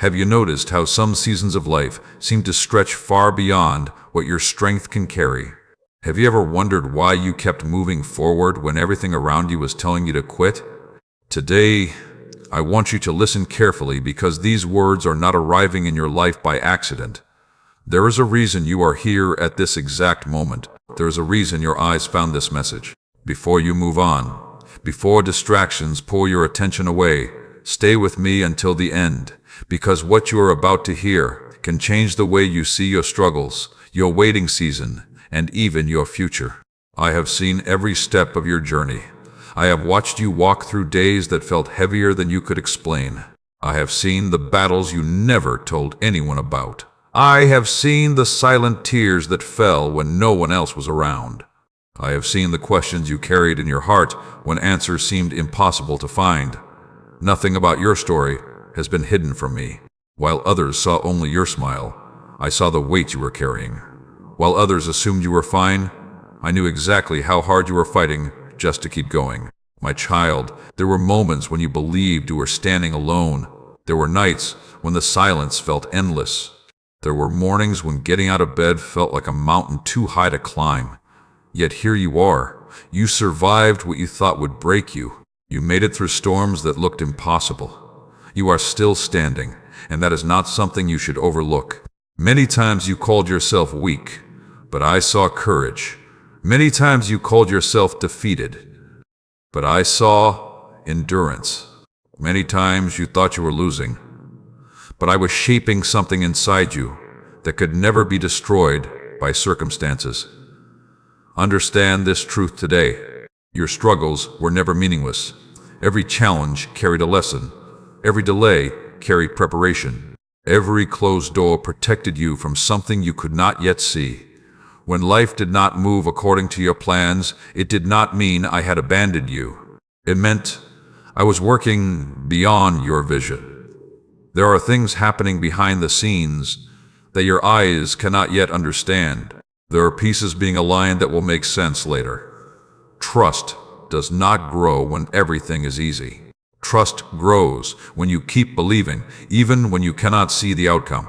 Have you noticed how some seasons of life seem to stretch far beyond what your strength can carry? Have you ever wondered why you kept moving forward when everything around you was telling you to quit? Today, I want you to listen carefully because these words are not arriving in your life by accident. There is a reason you are here at this exact moment. There is a reason your eyes found this message. Before you move on, before distractions pull your attention away, stay with me until the end, because what you are about to hear can change the way you see your struggles, your waiting season, and even your future. I have seen every step of your journey. I have watched you walk through days that felt heavier than you could explain. I have seen the battles you never told anyone about. I have seen the silent tears that fell when no one else was around. I have seen the questions you carried in your heart when answers seemed impossible to find. Nothing about your story has been hidden from me. While others saw only your smile, I saw the weight you were carrying. While others assumed you were fine, I knew exactly how hard you were fighting just to keep going. My child, there were moments when you believed you were standing alone. There were nights when the silence felt endless. There were mornings when getting out of bed felt like a mountain too high to climb. Yet here you are. You survived what you thought would break you. You made it through storms that looked impossible. You are still standing, and that is not something you should overlook. Many times you called yourself weak, but I saw courage. Many times you called yourself defeated, but I saw endurance. Many times you thought you were losing, but I was shaping something inside you that could never be destroyed by circumstances. Understand this truth today. Your struggles were never meaningless. Every challenge carried a lesson. Every delay carried preparation. Every closed door protected you from something you could not yet see. When life did not move according to your plans, it did not mean I had abandoned you. It meant I was working beyond your vision. There are things happening behind the scenes that your eyes cannot yet understand. There are pieces being aligned that will make sense later. Trust does not grow when everything is easy. Trust grows when you keep believing, even when you cannot see the outcome.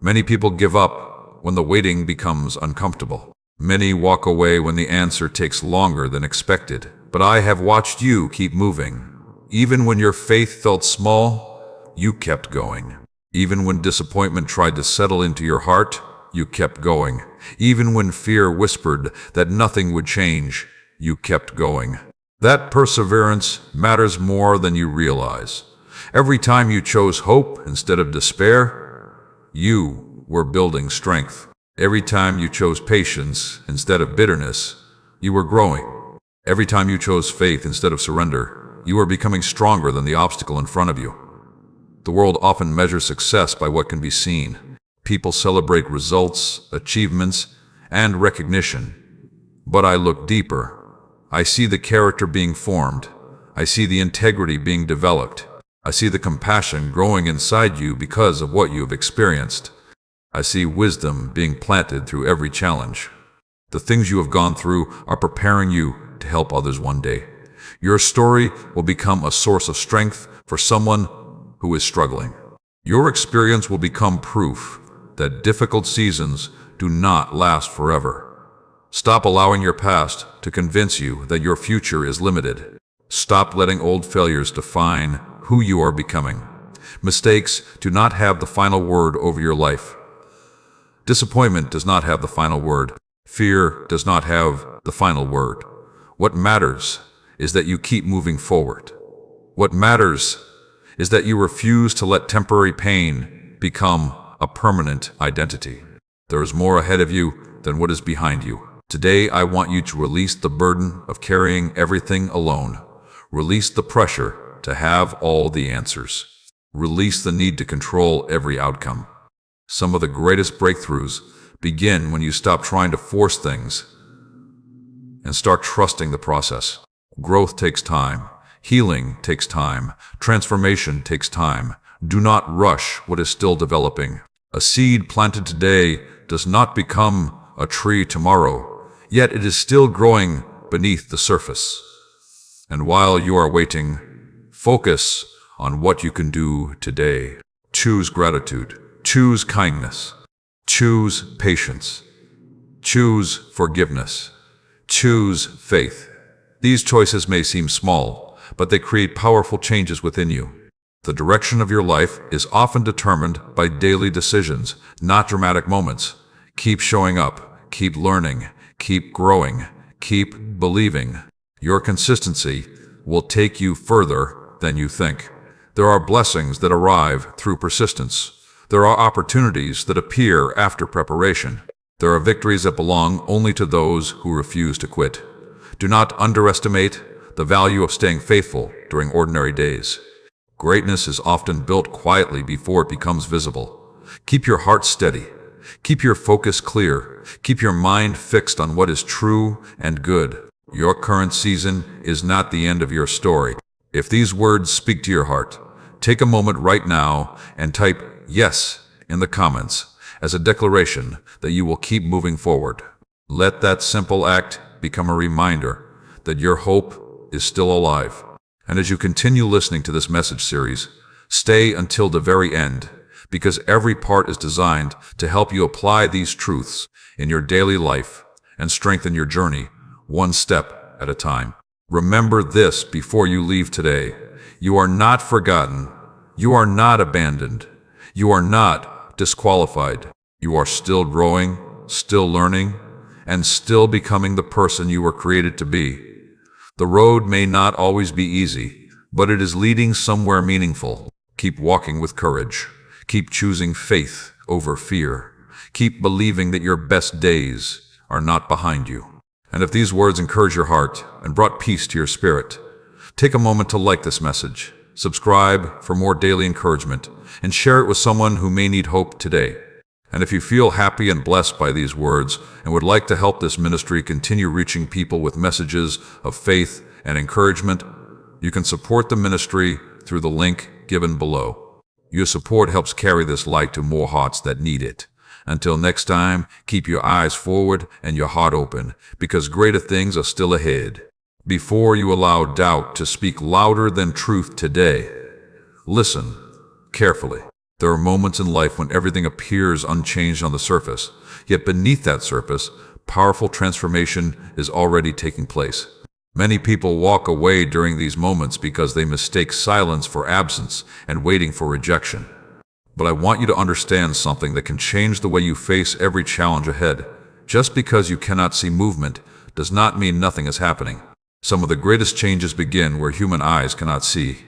Many people give up when the waiting becomes uncomfortable. Many walk away when the answer takes longer than expected. But I have watched you keep moving. Even when your faith felt small, you kept going. Even when disappointment tried to settle into your heart, you kept going. Even when fear whispered that nothing would change, you kept going. That perseverance matters more than you realize. Every time you chose hope instead of despair, you were building strength. Every time you chose patience instead of bitterness, you were growing. Every time you chose faith instead of surrender, you were becoming stronger than the obstacle in front of you. The world often measures success by what can be seen. People celebrate results, achievements, and recognition. But I look deeper. I see the character being formed. I see the integrity being developed. I see the compassion growing inside you because of what you have experienced. I see wisdom being planted through every challenge. The things you have gone through are preparing you to help others one day. Your story will become a source of strength for someone who is struggling. Your experience will become proof that difficult seasons do not last forever. Stop allowing your past to convince you that your future is limited. Stop letting old failures define who you are becoming. Mistakes do not have the final word over your life. Disappointment does not have the final word. Fear does not have the final word. What matters is that you keep moving forward. What matters is that you refuse to let temporary pain become a permanent identity. There is more ahead of you than what is behind you. Today, I want you to release the burden of carrying everything alone. Release the pressure to have all the answers. Release the need to control every outcome. Some of the greatest breakthroughs begin when you stop trying to force things and start trusting the process. Growth takes time. Healing takes time. Transformation takes time. Do not rush what is still developing. A seed planted today does not become a tree tomorrow. Yet it is still growing beneath the surface. And while you are waiting, focus on what you can do today. Choose gratitude. Choose kindness. Choose patience. Choose forgiveness. Choose faith. These choices may seem small, but they create powerful changes within you. The direction of your life is often determined by daily decisions, not dramatic moments. Keep showing up, keep learning, keep growing, keep believing. Your consistency will take you further than you think. There are blessings that arrive through persistence. There are opportunities that appear after preparation. There are victories that belong only to those who refuse to quit. Do not underestimate the value of staying faithful during ordinary days. Greatness is often built quietly before it becomes visible. Keep your heart steady. Keep your focus clear. Keep your mind fixed on what is true and good. Your current season is not the end of your story. If these words speak to your heart, take a moment right now and type "yes" in the comments as a declaration that you will keep moving forward. Let that simple act become a reminder that your hope is still alive. And as you continue listening to this message series, stay until the very end, because every part is designed to help you apply these truths in your daily life and strengthen your journey one step at a time. Remember this before you leave today. You are not forgotten. You are not abandoned. You are not disqualified. You are still growing, still learning, and still becoming the person you were created to be. The road may not always be easy, but it is leading somewhere meaningful. Keep walking with courage. Keep choosing faith over fear. Keep believing that your best days are not behind you. And if these words encourage your heart and brought peace to your spirit, take a moment to like this message, subscribe for more daily encouragement, and share it with someone who may need hope today. And if you feel happy and blessed by these words and would like to help this ministry continue reaching people with messages of faith and encouragement, you can support the ministry through the link given below. Your support helps carry this light to more hearts that need it. Until next time, keep your eyes forward and your heart open, because greater things are still ahead. Before you allow doubt to speak louder than truth today, listen carefully. There are moments in life when everything appears unchanged on the surface, yet beneath that surface, powerful transformation is already taking place. Many people walk away during these moments because they mistake silence for absence and waiting for rejection. But I want you to understand something that can change the way you face every challenge ahead. Just because you cannot see movement does not mean nothing is happening. Some of the greatest changes begin where human eyes cannot see.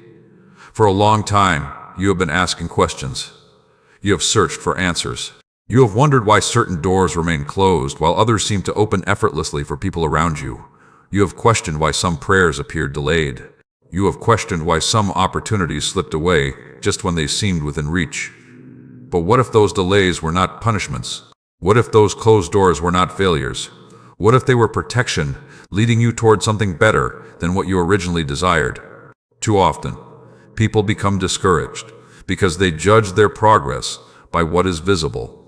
For a long time, you have been asking questions. You have searched for answers. You have wondered why certain doors remain closed while others seem to open effortlessly for people around you. You have questioned why some prayers appeared delayed. You have questioned why some opportunities slipped away just when they seemed within reach. But what if those delays were not punishments? What if those closed doors were not failures? What if they were protection, leading you toward something better than what you originally desired? Too often, people become discouraged because they judge their progress by what is visible.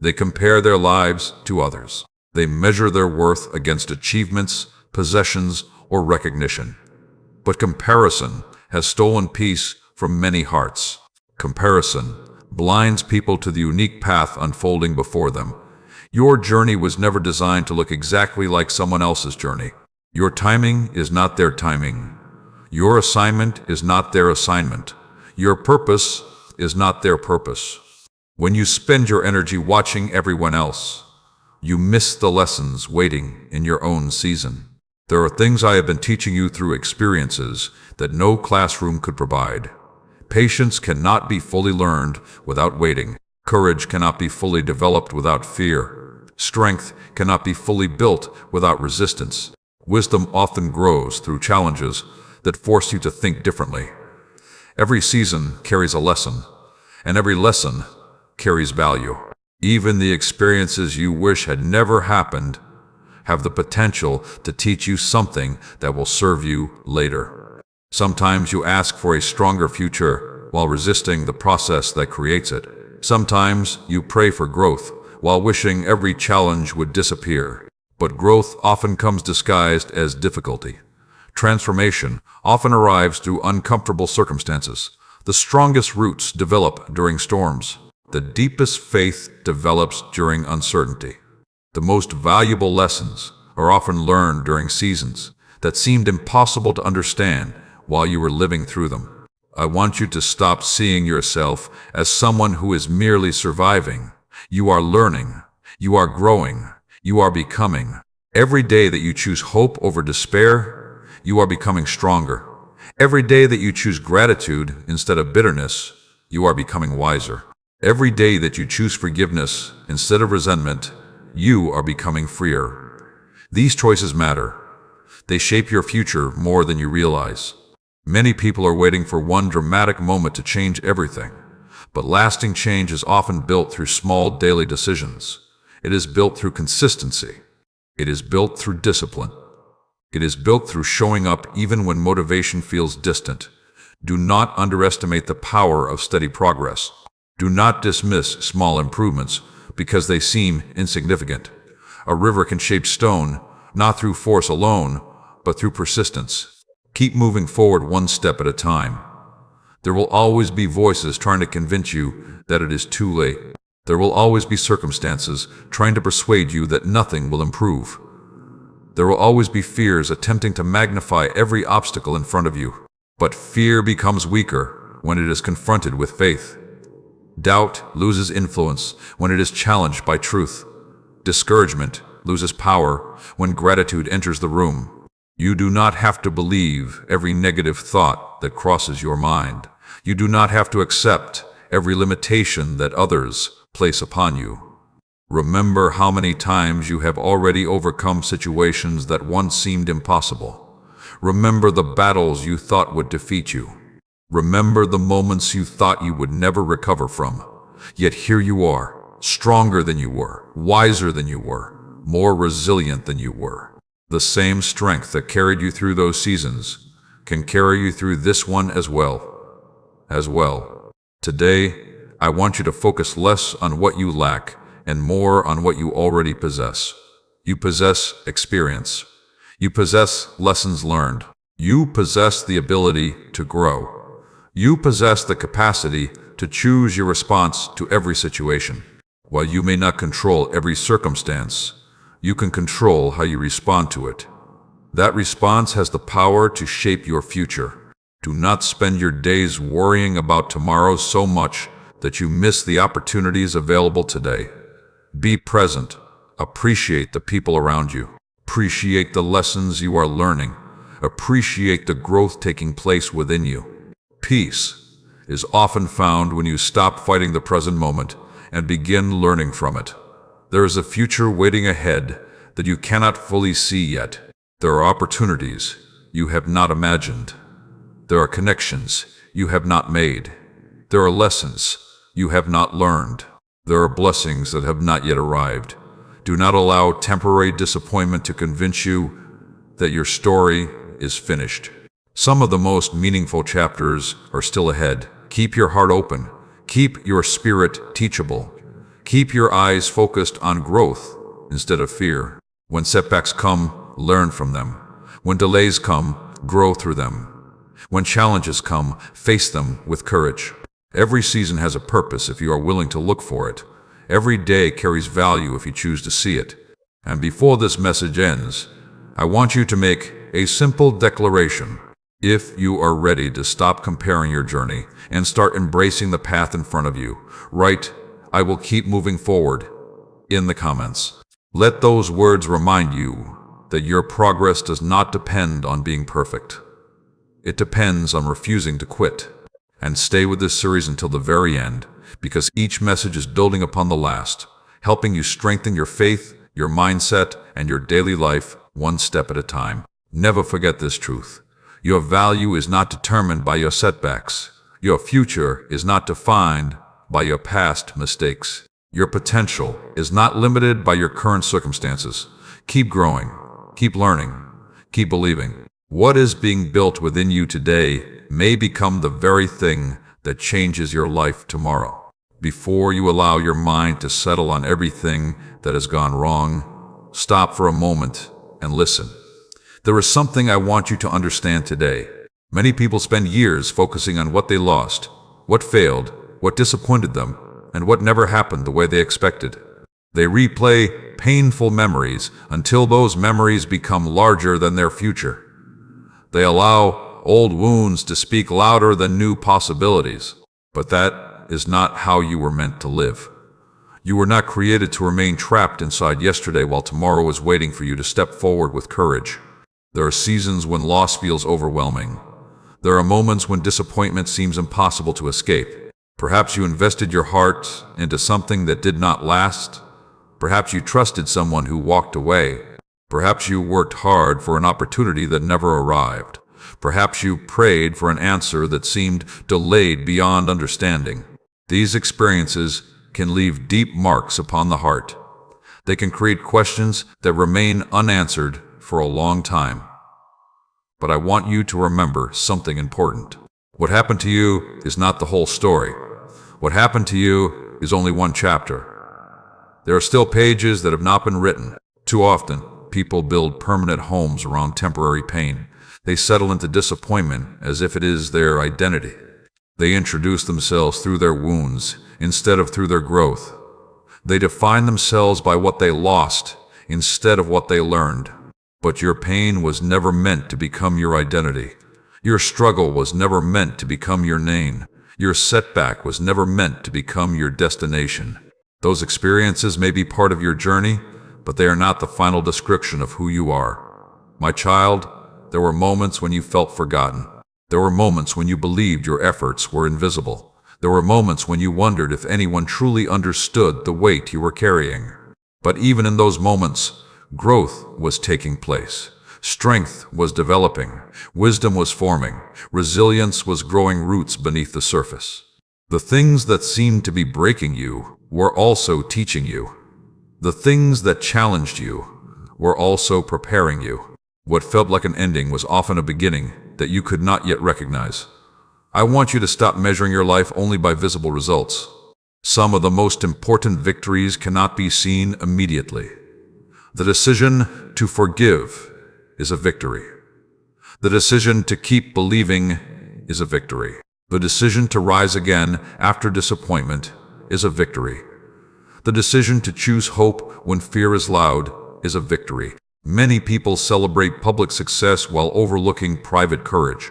They compare their lives to others. They measure their worth against achievements, possessions, or recognition. But comparison has stolen peace from many hearts. Comparison blinds people to the unique path unfolding before them. Your journey was never designed to look exactly like someone else's journey. Your timing is not their timing. Your assignment is not their assignment. Your purpose is not their purpose. When you spend your energy watching everyone else, you miss the lessons waiting in your own season. There are things I have been teaching you through experiences that no classroom could provide. Patience cannot be fully learned without waiting. Courage cannot be fully developed without fear. Strength cannot be fully built without resistance. Wisdom often grows through challenges that force you to think differently. Every season carries a lesson, and every lesson carries value. Even the experiences you wish had never happened have the potential to teach you something that will serve you later. Sometimes you ask for a stronger future while resisting the process that creates it. Sometimes you pray for growth while wishing every challenge would disappear. But growth often comes disguised as difficulty. Transformation often arrives through uncomfortable circumstances. The strongest roots develop during storms. The deepest faith develops during uncertainty. The most valuable lessons are often learned during seasons that seemed impossible to understand while you were living through them. I want you to stop seeing yourself as someone who is merely surviving. You are learning. You are growing. You are becoming. Every day that you choose hope over despair, you are becoming stronger. Every day that you choose gratitude instead of bitterness, you are becoming wiser. Every day that you choose forgiveness instead of resentment, you are becoming freer. These choices matter. They shape your future more than you realize. Many people are waiting for one dramatic moment to change everything, but lasting change is often built through small daily decisions. It is built through consistency. It is built through discipline. It is built through showing up even when motivation feels distant. Do not underestimate the power of steady progress. Do not dismiss small improvements because they seem insignificant. A river can shape stone, not through force alone, but through persistence. Keep moving forward one step at a time. There will always be voices trying to convince you that it is too late. There will always be circumstances trying to persuade you that nothing will improve. There will always be fears attempting to magnify every obstacle in front of you. But fear becomes weaker when it is confronted with faith. Doubt loses influence when it is challenged by truth. Discouragement loses power when gratitude enters the room. You do not have to believe every negative thought that crosses your mind. You do not have to accept every limitation that others place upon you. Remember how many times you have already overcome situations that once seemed impossible. Remember the battles you thought would defeat you. Remember the moments you thought you would never recover from. Yet here you are, stronger than you were, wiser than you were, more resilient than you were. The same strength that carried you through those seasons can carry you through this one as well. Today, I want you to focus less on what you lack and more on what you already possess. You possess experience. You possess lessons learned. You possess the ability to grow. You possess the capacity to choose your response to every situation. While you may not control every circumstance, you can control how you respond to it. That response has the power to shape your future. Do not spend your days worrying about tomorrow so much that you miss the opportunities available today. Be present. Appreciate the people around you. Appreciate the lessons you are learning. Appreciate the growth taking place within you. Peace is often found when you stop fighting the present moment and begin learning from it. There is a future waiting ahead that you cannot fully see yet. There are opportunities you have not imagined. There are connections you have not made. There are lessons you have not learned. There are blessings that have not yet arrived. Do not allow temporary disappointment to convince you that your story is finished. Some of the most meaningful chapters are still ahead. Keep your heart open. Keep your spirit teachable. Keep your eyes focused on growth instead of fear. When setbacks come, learn from them. When delays come, grow through them. When challenges come, face them with courage. Every season has a purpose if you are willing to look for it. Every day carries value if you choose to see it. And before this message ends, I want you to make a simple declaration. If you are ready to stop comparing your journey and start embracing the path in front of you, write, "I will keep moving forward," in the comments. Let those words remind you that your progress does not depend on being perfect. It depends on refusing to quit. And stay with this series until the very end, because each message is building upon the last, helping you strengthen your faith, your mindset, and your daily life one step at a time. Never forget this truth. Your value is not determined by your setbacks. Your future is not defined by your past mistakes. Your potential is not limited by your current circumstances. Keep growing, keep learning, keep believing. What is being built within you today may become the very thing that changes your life tomorrow. Before you allow your mind to settle on everything that has gone wrong, stop for a moment and listen. There is something I want you to understand today. Many people spend years focusing on what they lost, what failed, what disappointed them, and what never happened the way they expected. They replay painful memories until those memories become larger than their future. They allow old wounds to speak louder than new possibilities. But that is not how you were meant to live. You were not created to remain trapped inside yesterday while tomorrow is waiting for you to step forward with courage. There are seasons when loss feels overwhelming. There are moments when disappointment seems impossible to escape. Perhaps you invested your heart into something that did not last. Perhaps you trusted someone who walked away. Perhaps you worked hard for an opportunity that never arrived. Perhaps you prayed for an answer that seemed delayed beyond understanding. These experiences can leave deep marks upon the heart. They can create questions that remain unanswered for a long time. But I want you to remember something important. What happened to you is not the whole story. What happened to you is only one chapter. There are still pages that have not been written. Too often, people build permanent homes around temporary pain. They settle into disappointment as if it is their identity. They introduce themselves through their wounds instead of through their growth. They define themselves by what they lost instead of what they learned. But your pain was never meant to become your identity. Your struggle was never meant to become your name. Your setback was never meant to become your destination. Those experiences may be part of your journey, but they are not the final description of who you are. My child, there were moments when you felt forgotten. There were moments when you believed your efforts were invisible. There were moments when you wondered if anyone truly understood the weight you were carrying. But even in those moments, growth was taking place. Strength was developing. Wisdom was forming. Resilience was growing roots beneath the surface. The things that seemed to be breaking you were also teaching you. The things that challenged you were also preparing you. What felt like an ending was often a beginning that you could not yet recognize. I want you to stop measuring your life only by visible results. Some of the most important victories cannot be seen immediately. The decision to forgive is a victory. The decision to keep believing is a victory. The decision to rise again after disappointment is a victory. The decision to choose hope when fear is loud is a victory. Many people celebrate public success while overlooking private courage.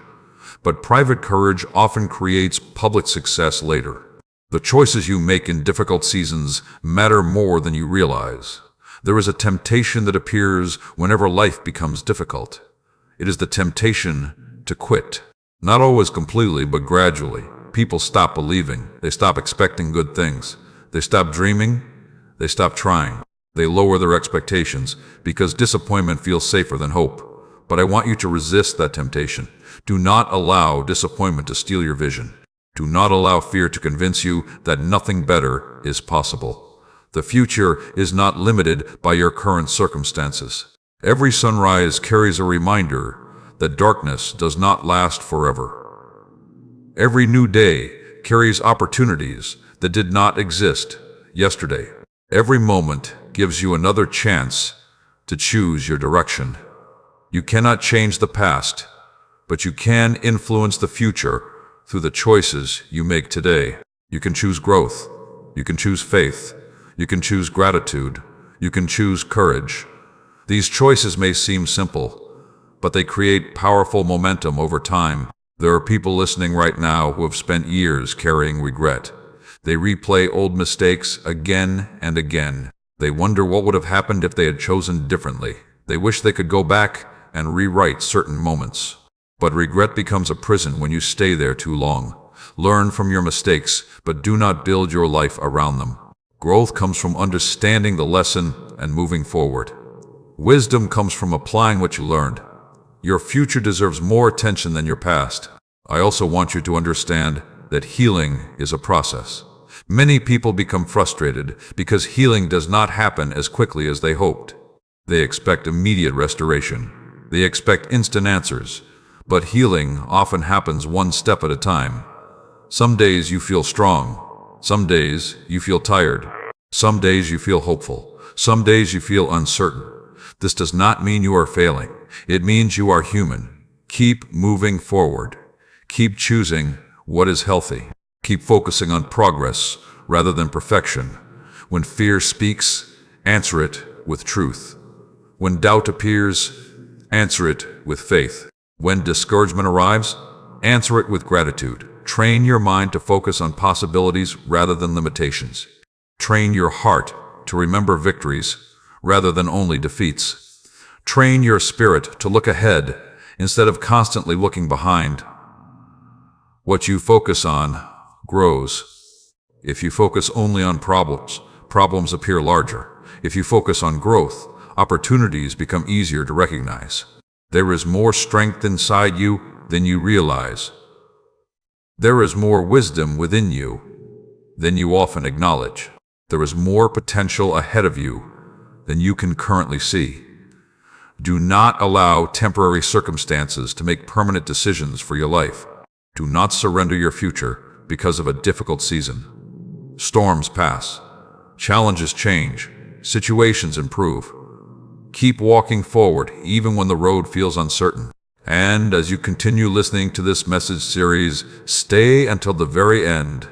But private courage often creates public success later. The choices you make in difficult seasons matter more than you realize. There is a temptation that appears whenever life becomes difficult. It is the temptation to quit. Not always completely, but gradually. People stop believing. They stop expecting good things. They stop dreaming. They stop trying. They lower their expectations because disappointment feels safer than hope. But I want you to resist that temptation. Do not allow disappointment to steal your vision. Do not allow fear to convince you that nothing better is possible. The future is not limited by your current circumstances. Every sunrise carries a reminder that darkness does not last forever. Every new day carries opportunities that did not exist yesterday. Every moment gives you another chance to choose your direction. You cannot change the past, but you can influence the future through the choices you make today. You can choose growth. You can choose faith. You can choose gratitude. You can choose courage. These choices may seem simple, but they create powerful momentum over time. There are people listening right now who have spent years carrying regret. They replay old mistakes again and again. They wonder what would have happened if they had chosen differently. They wish they could go back and rewrite certain moments. But regret becomes a prison when you stay there too long. Learn from your mistakes, but do not build your life around them. Growth comes from understanding the lesson and moving forward. Wisdom comes from applying what you learned. Your future deserves more attention than your past. I also want you to understand that healing is a process. Many people become frustrated because healing does not happen as quickly as they hoped. They expect immediate restoration. They expect instant answers. But healing often happens one step at a time. Some days you feel strong. Some days you feel tired. Some days you feel hopeful. Some days you feel uncertain. This does not mean you are failing. It means you are human. Keep moving forward. Keep choosing what is healthy. Keep focusing on progress rather than perfection. When fear speaks, answer it with truth. When doubt appears, answer it with faith. When discouragement arrives, answer it with gratitude. Train your mind to focus on possibilities rather than limitations. Train your heart to remember victories rather than only defeats. Train your spirit to look ahead instead of constantly looking behind. What you focus on grows. If you focus only on problems, problems appear larger. If you focus on growth, opportunities become easier to recognize. There is more strength inside you than you realize. There is more wisdom within you than you often acknowledge. There is more potential ahead of you than you can currently see. Do not allow temporary circumstances to make permanent decisions for your life. Do not surrender your future because of a difficult season. Storms pass. Challenges change. Situations improve. Keep walking forward even when the road feels uncertain. And as you continue listening to this message series, stay until the very end.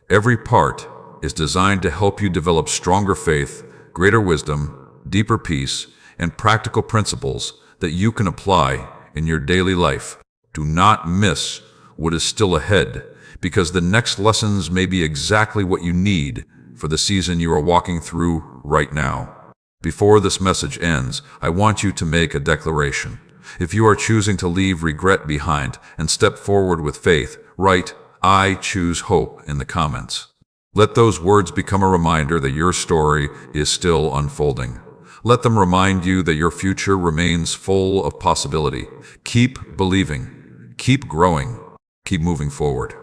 Every part is designed to help you develop stronger faith, greater wisdom, deeper peace, and practical principles that you can apply in your daily life. Do not miss what is still ahead, because the next lessons may be exactly what you need for the season you are walking through right now. Before this message ends, I want you to make a declaration. If you are choosing to leave regret behind and step forward with faith, write, "I choose hope" in the comments. Let those words become a reminder that your story is still unfolding. Let them remind you that your future remains full of possibility. Keep believing, keep growing, keep moving forward.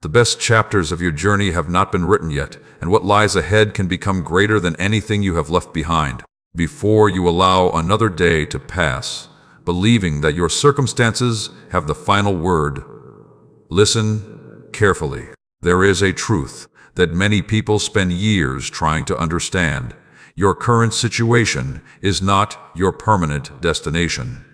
The best chapters of your journey have not been written yet, and what lies ahead can become greater than anything you have left behind. Before you allow another day to pass, believing that your circumstances have the final word, listen carefully. There is a truth that many people spend years trying to understand. Your current situation is not your permanent destination.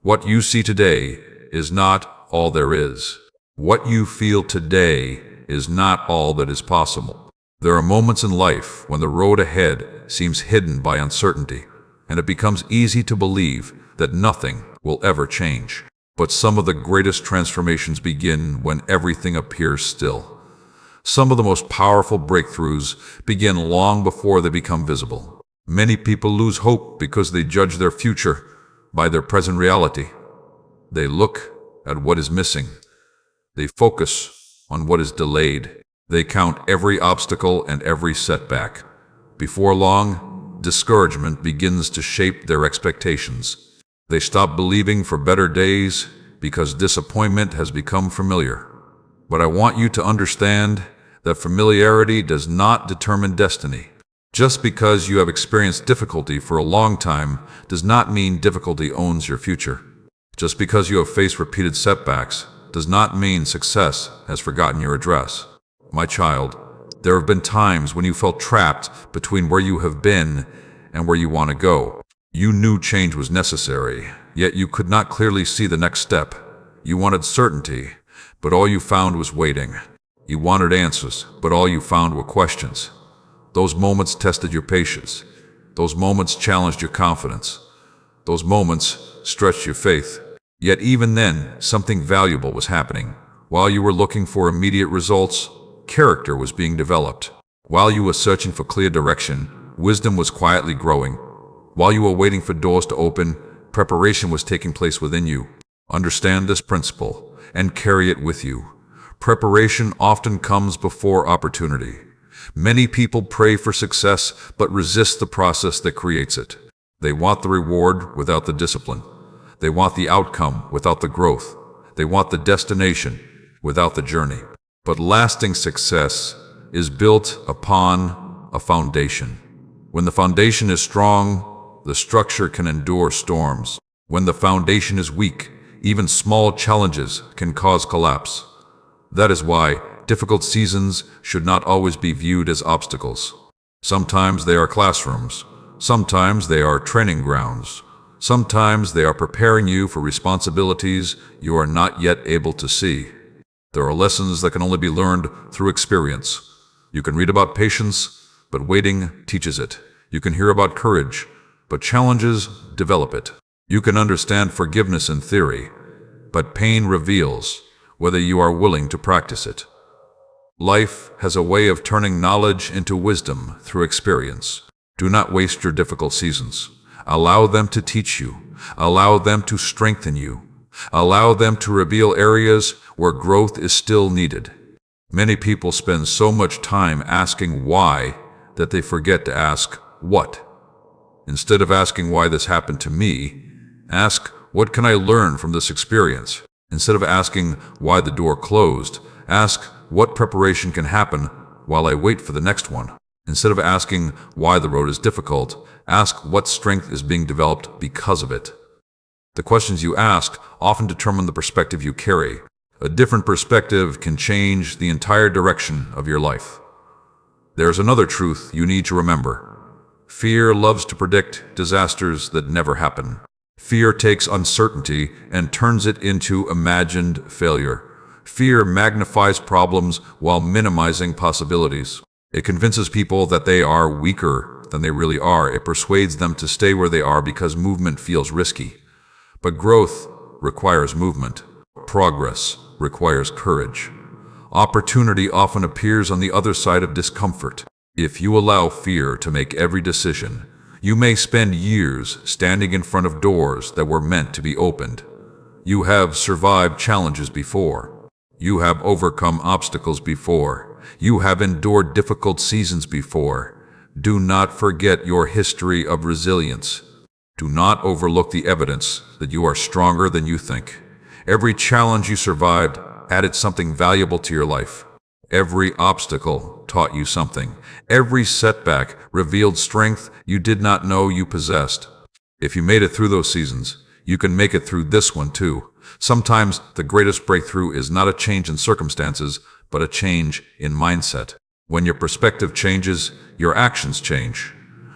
What you see today is not all there is. What you feel today is not all that is possible. There are moments in life when the road ahead seems hidden by uncertainty, and it becomes easy to believe that nothing will ever change. But some of the greatest transformations begin when everything appears still. Some of the most powerful breakthroughs begin long before they become visible. Many people lose hope because they judge their future by their present reality. They look at what is missing. They focus on what is delayed. They count every obstacle and every setback. Before long, discouragement begins to shape their expectations. They stop believing for better days because disappointment has become familiar. But I want you to understand that familiarity does not determine destiny. Just because you have experienced difficulty for a long time does not mean difficulty owns your future. Just because you have faced repeated setbacks does not mean success has forgotten your address. My child, there have been times when you felt trapped between where you have been and where you want to go. You knew change was necessary, yet you could not clearly see the next step. You wanted certainty, but all you found was waiting. You wanted answers, but all you found were questions. Those moments tested your patience. Those moments challenged your confidence. Those moments stretched your faith. Yet even then, something valuable was happening. While you were looking for immediate results, character was being developed. While you were searching for clear direction, wisdom was quietly growing. While you were waiting for doors to open, preparation was taking place within you. Understand this principle and carry it with you. Preparation often comes before opportunity. Many people pray for success but resist the process that creates it. They want the reward without the discipline. They want the outcome without the growth. They want the destination without the journey. But lasting success is built upon a foundation. When the foundation is strong, the structure can endure storms. When the foundation is weak, even small challenges can cause collapse. That is why difficult seasons should not always be viewed as obstacles. Sometimes they are classrooms. Sometimes they are training grounds. Sometimes they are preparing you for responsibilities you are not yet able to see. There are lessons that can only be learned through experience. You can read about patience, but waiting teaches it. You can hear about courage, but challenges develop it. You can understand forgiveness in theory, but pain reveals whether you are willing to practice it. Life has a way of turning knowledge into wisdom through experience. Do not waste your difficult seasons. Allow them to teach you. Allow them to strengthen you. Allow them to reveal areas where growth is still needed. Many people spend so much time asking why that they forget to ask what. Instead of asking why this happened to me, ask what can I learn from this experience. Instead of asking why the door closed, ask what preparation can happen while I wait for the next one. Instead of asking why the road is difficult, ask what strength is being developed because of it. The questions you ask often determine the perspective you carry. A different perspective can change the entire direction of your life. There's another truth you need to remember. Fear loves to predict disasters that never happen. Fear takes uncertainty and turns it into imagined failure. Fear magnifies problems while minimizing possibilities. It convinces people that they are weaker than they really are. It persuades them to stay where they are because movement feels risky. But growth requires movement. Progress requires courage. Opportunity often appears on the other side of discomfort. If you allow fear to make every decision, you may spend years standing in front of doors that were meant to be opened. You have survived challenges before. You have overcome obstacles before. You have endured difficult seasons before. Do not forget your history of resilience. Do not overlook the evidence that you are stronger than you think. Every challenge you survived added something valuable to your life. Every obstacle taught you something. Every setback revealed strength you did not know you possessed. If you made it through those seasons, you can make it through this one too. Sometimes the greatest breakthrough is not a change in circumstances, but a change in mindset. When your perspective changes, your actions change.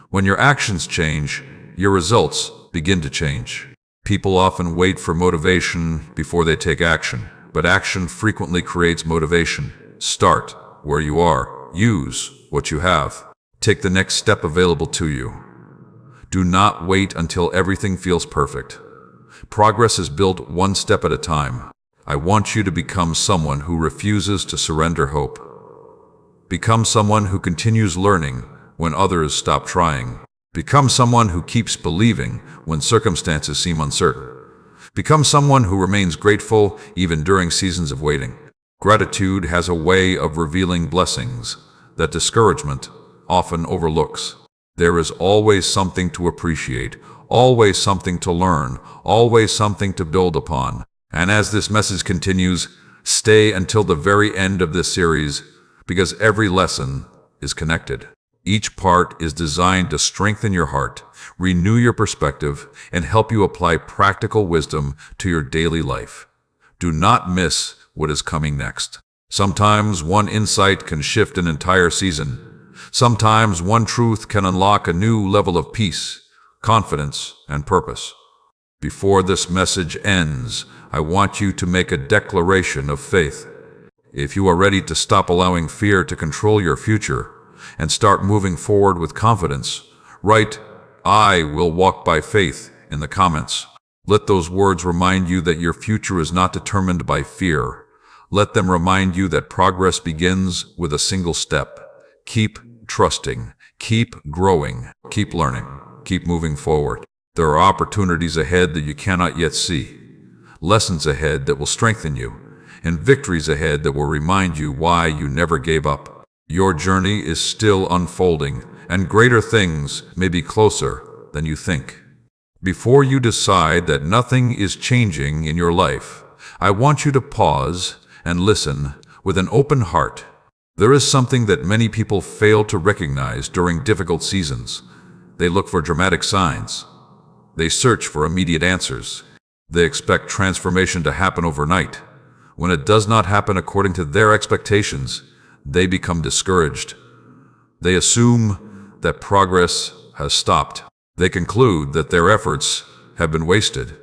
When your actions change, your results begin to change. People often wait for motivation before they take action, but action frequently creates motivation. Start where you are. Use what you have. Take the next step available to you. Do not wait until everything feels perfect. Progress is built one step at a time. I want you to become someone who refuses to surrender hope. Become someone who continues learning when others stop trying. Become someone who keeps believing when circumstances seem uncertain. Become someone who remains grateful even during seasons of waiting. Gratitude has a way of revealing blessings that discouragement often overlooks. There is always something to appreciate, always something to learn, always something to build upon. And as this message continues, stay until the very end of this series, because every lesson is connected. Each part is designed to strengthen your heart, renew your perspective, and help you apply practical wisdom to your daily life. Do not miss what is coming next. Sometimes one insight can shift an entire season. Sometimes one truth can unlock a new level of peace, confidence, and purpose. Before this message ends, I want you to make a declaration of faith. If you are ready to stop allowing fear to control your future and start moving forward with confidence, write, "I will walk by faith" in the comments. Let those words remind you that your future is not determined by fear. Let them remind you that progress begins with a single step. Keep trusting, keep growing, keep learning, keep moving forward. There are opportunities ahead that you cannot yet see, lessons ahead that will strengthen you, and victories ahead that will remind you why you never gave up. Your journey is still unfolding, and greater things may be closer than you think. Before you decide that nothing is changing in your life, I want you to pause and listen with an open heart. There is something that many people fail to recognize during difficult seasons. They look for dramatic signs. They search for immediate answers. They expect transformation to happen overnight. When it does not happen according to their expectations, they become discouraged. They assume that progress has stopped. They conclude that their efforts have been wasted.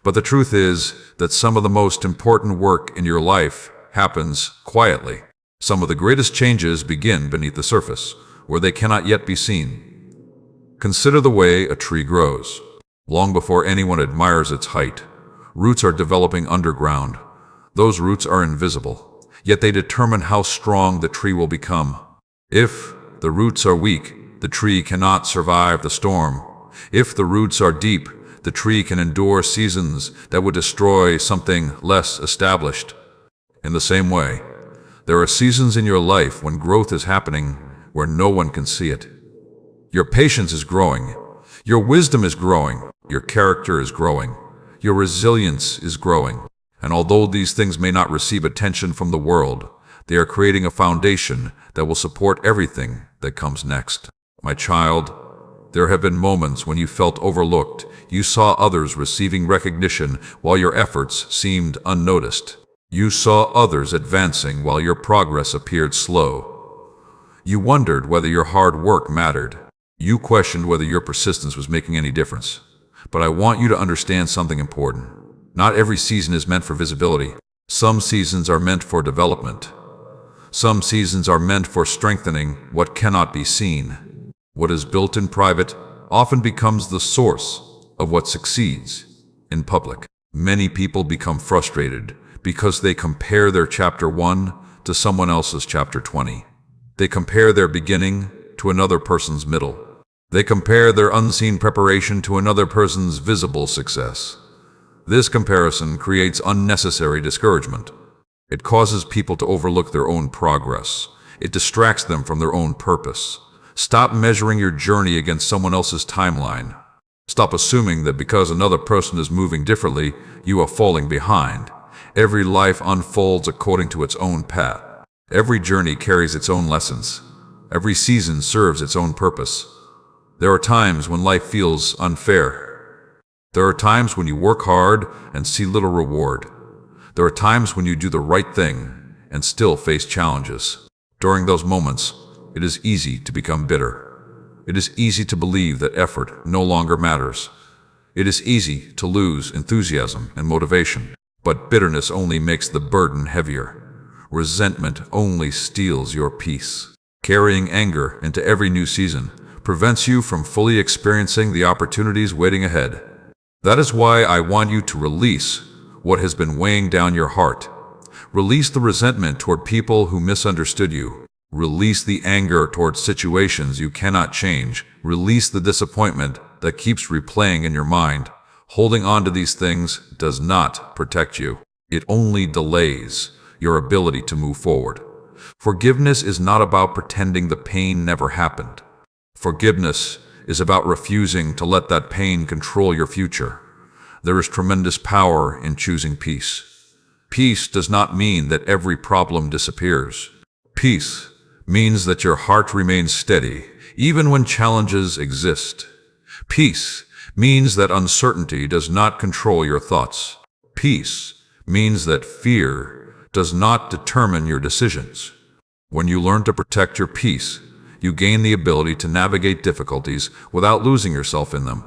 But the truth is that some of the most important work in your life happens quietly. Some of the greatest changes begin beneath the surface, where they cannot yet be seen. Consider the way a tree grows. Long before anyone admires its height, roots are developing underground. Those roots are invisible, yet they determine how strong the tree will become. If the roots are weak, the tree cannot survive the storm. If the roots are deep, the tree can endure seasons that would destroy something less established. In the same way, there are seasons in your life when growth is happening where no one can see it. Your patience is growing. Your wisdom is growing. Your character is growing. Your resilience is growing. And although these things may not receive attention from the world, they are creating a foundation that will support everything that comes next. My child, there have been moments when you felt overlooked. You saw others receiving recognition while your efforts seemed unnoticed. You saw others advancing while your progress appeared slow. You wondered whether your hard work mattered. You questioned whether your persistence was making any difference. But I want you to understand something important. Not every season is meant for visibility. Some seasons are meant for development. Some seasons are meant for strengthening what cannot be seen. What is built in private often becomes the source of what succeeds in public. Many people become frustrated because they compare their chapter 1 to someone else's chapter 20. They compare their beginning to another person's middle. They compare their unseen preparation to another person's visible success. This comparison creates unnecessary discouragement. It causes people to overlook their own progress. It distracts them from their own purpose. Stop measuring your journey against someone else's timeline. Stop assuming that because another person is moving differently, you are falling behind. Every life unfolds according to its own path. Every journey carries its own lessons. Every season serves its own purpose. There are times when life feels unfair. There are times when you work hard and see little reward. There are times when you do the right thing and still face challenges. During those moments, it is easy to become bitter. It is easy to believe that effort no longer matters. It is easy to lose enthusiasm and motivation. But bitterness only makes the burden heavier. Resentment only steals your peace. Carrying anger into every new season prevents you from fully experiencing the opportunities waiting ahead. That is why I want you to release what has been weighing down your heart. Release the resentment toward people who misunderstood you. Release the anger toward situations you cannot change. Release the disappointment that keeps replaying in your mind. Holding on to these things does not protect you. It only delays your ability to move forward. Forgiveness is not about pretending the pain never happened. Forgiveness is about refusing to let that pain control your future. There is tremendous power in choosing peace. Peace does not mean that every problem disappears. Peace means that your heart remains steady, even when challenges exist. Peace means that uncertainty does not control your thoughts. Peace means that fear does not determine your decisions. When you learn to protect your peace, you gain the ability to navigate difficulties without losing yourself in them.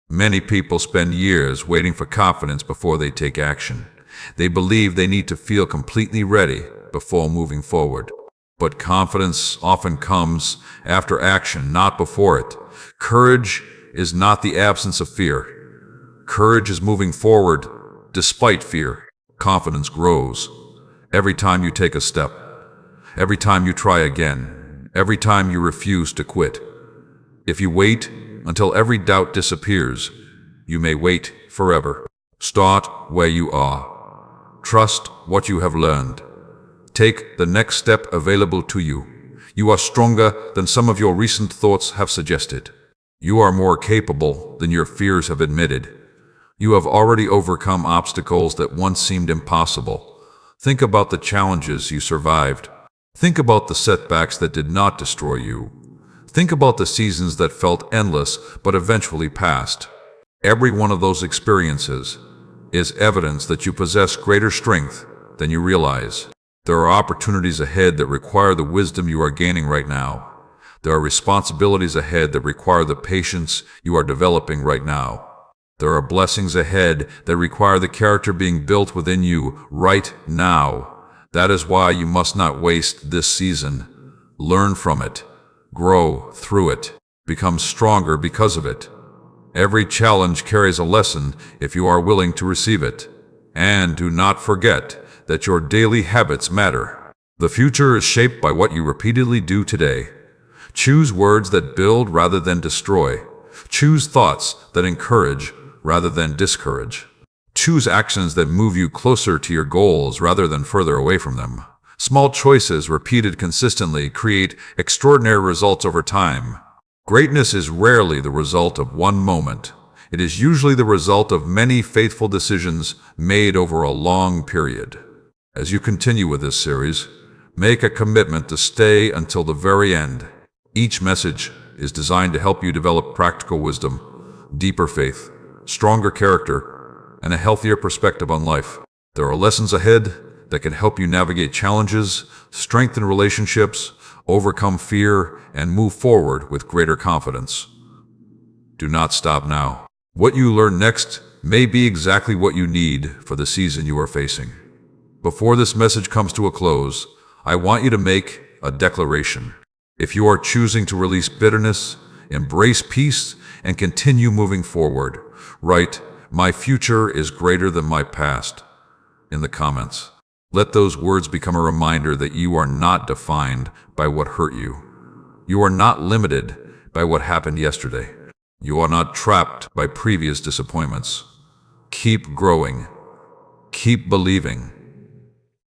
Many people spend years waiting for confidence before they take action. They believe they need to feel completely ready before moving forward. But confidence often comes after action, not before it. Courage is not the absence of fear. Courage is moving forward despite fear. Confidence grows every time you take a step, every time you try again, every time you refuse to quit. If you wait until every doubt disappears, you may wait forever. Start where you are. Trust what you have learned. Take the next step available to you. You are stronger than some of your recent thoughts have suggested. You are more capable than your fears have admitted. You have already overcome obstacles that once seemed impossible. Think about the challenges you survived. Think about the setbacks that did not destroy you. Think about the seasons that felt endless but eventually passed. Every one of those experiences is evidence that you possess greater strength than you realize. There are opportunities ahead that require the wisdom you are gaining right now. There are responsibilities ahead that require the patience you are developing right now. There are blessings ahead that require the character being built within you right now. That is why you must not waste this season. Learn from it, grow through it, become stronger because of it. Every challenge carries a lesson if you are willing to receive it. And do not forget that your daily habits matter. The future is shaped by what you repeatedly do today. Choose words that build rather than destroy. Choose thoughts that encourage rather than discourage. Choose actions that move you closer to your goals rather than further away from them. Small choices repeated consistently create extraordinary results over time. Greatness is rarely the result of one moment. It is usually the result of many faithful decisions made over a long period. As you continue with this series, make a commitment to stay until the very end. Each message is designed to help you develop practical wisdom, deeper faith, stronger character, and a healthier perspective on life. There are lessons ahead that can help you navigate challenges, strengthen relationships, overcome fear, and move forward with greater confidence. Do not stop now. What you learn next may be exactly what you need for the season you are facing. Before this message comes to a close, I want you to make a declaration. If you are choosing to release bitterness, embrace peace, and continue moving forward, write, "My future is greater than my past," in the comments. Let those words become a reminder that you are not defined by what hurt you. You are not limited by what happened yesterday. You are not trapped by previous disappointments. Keep growing. Keep believing.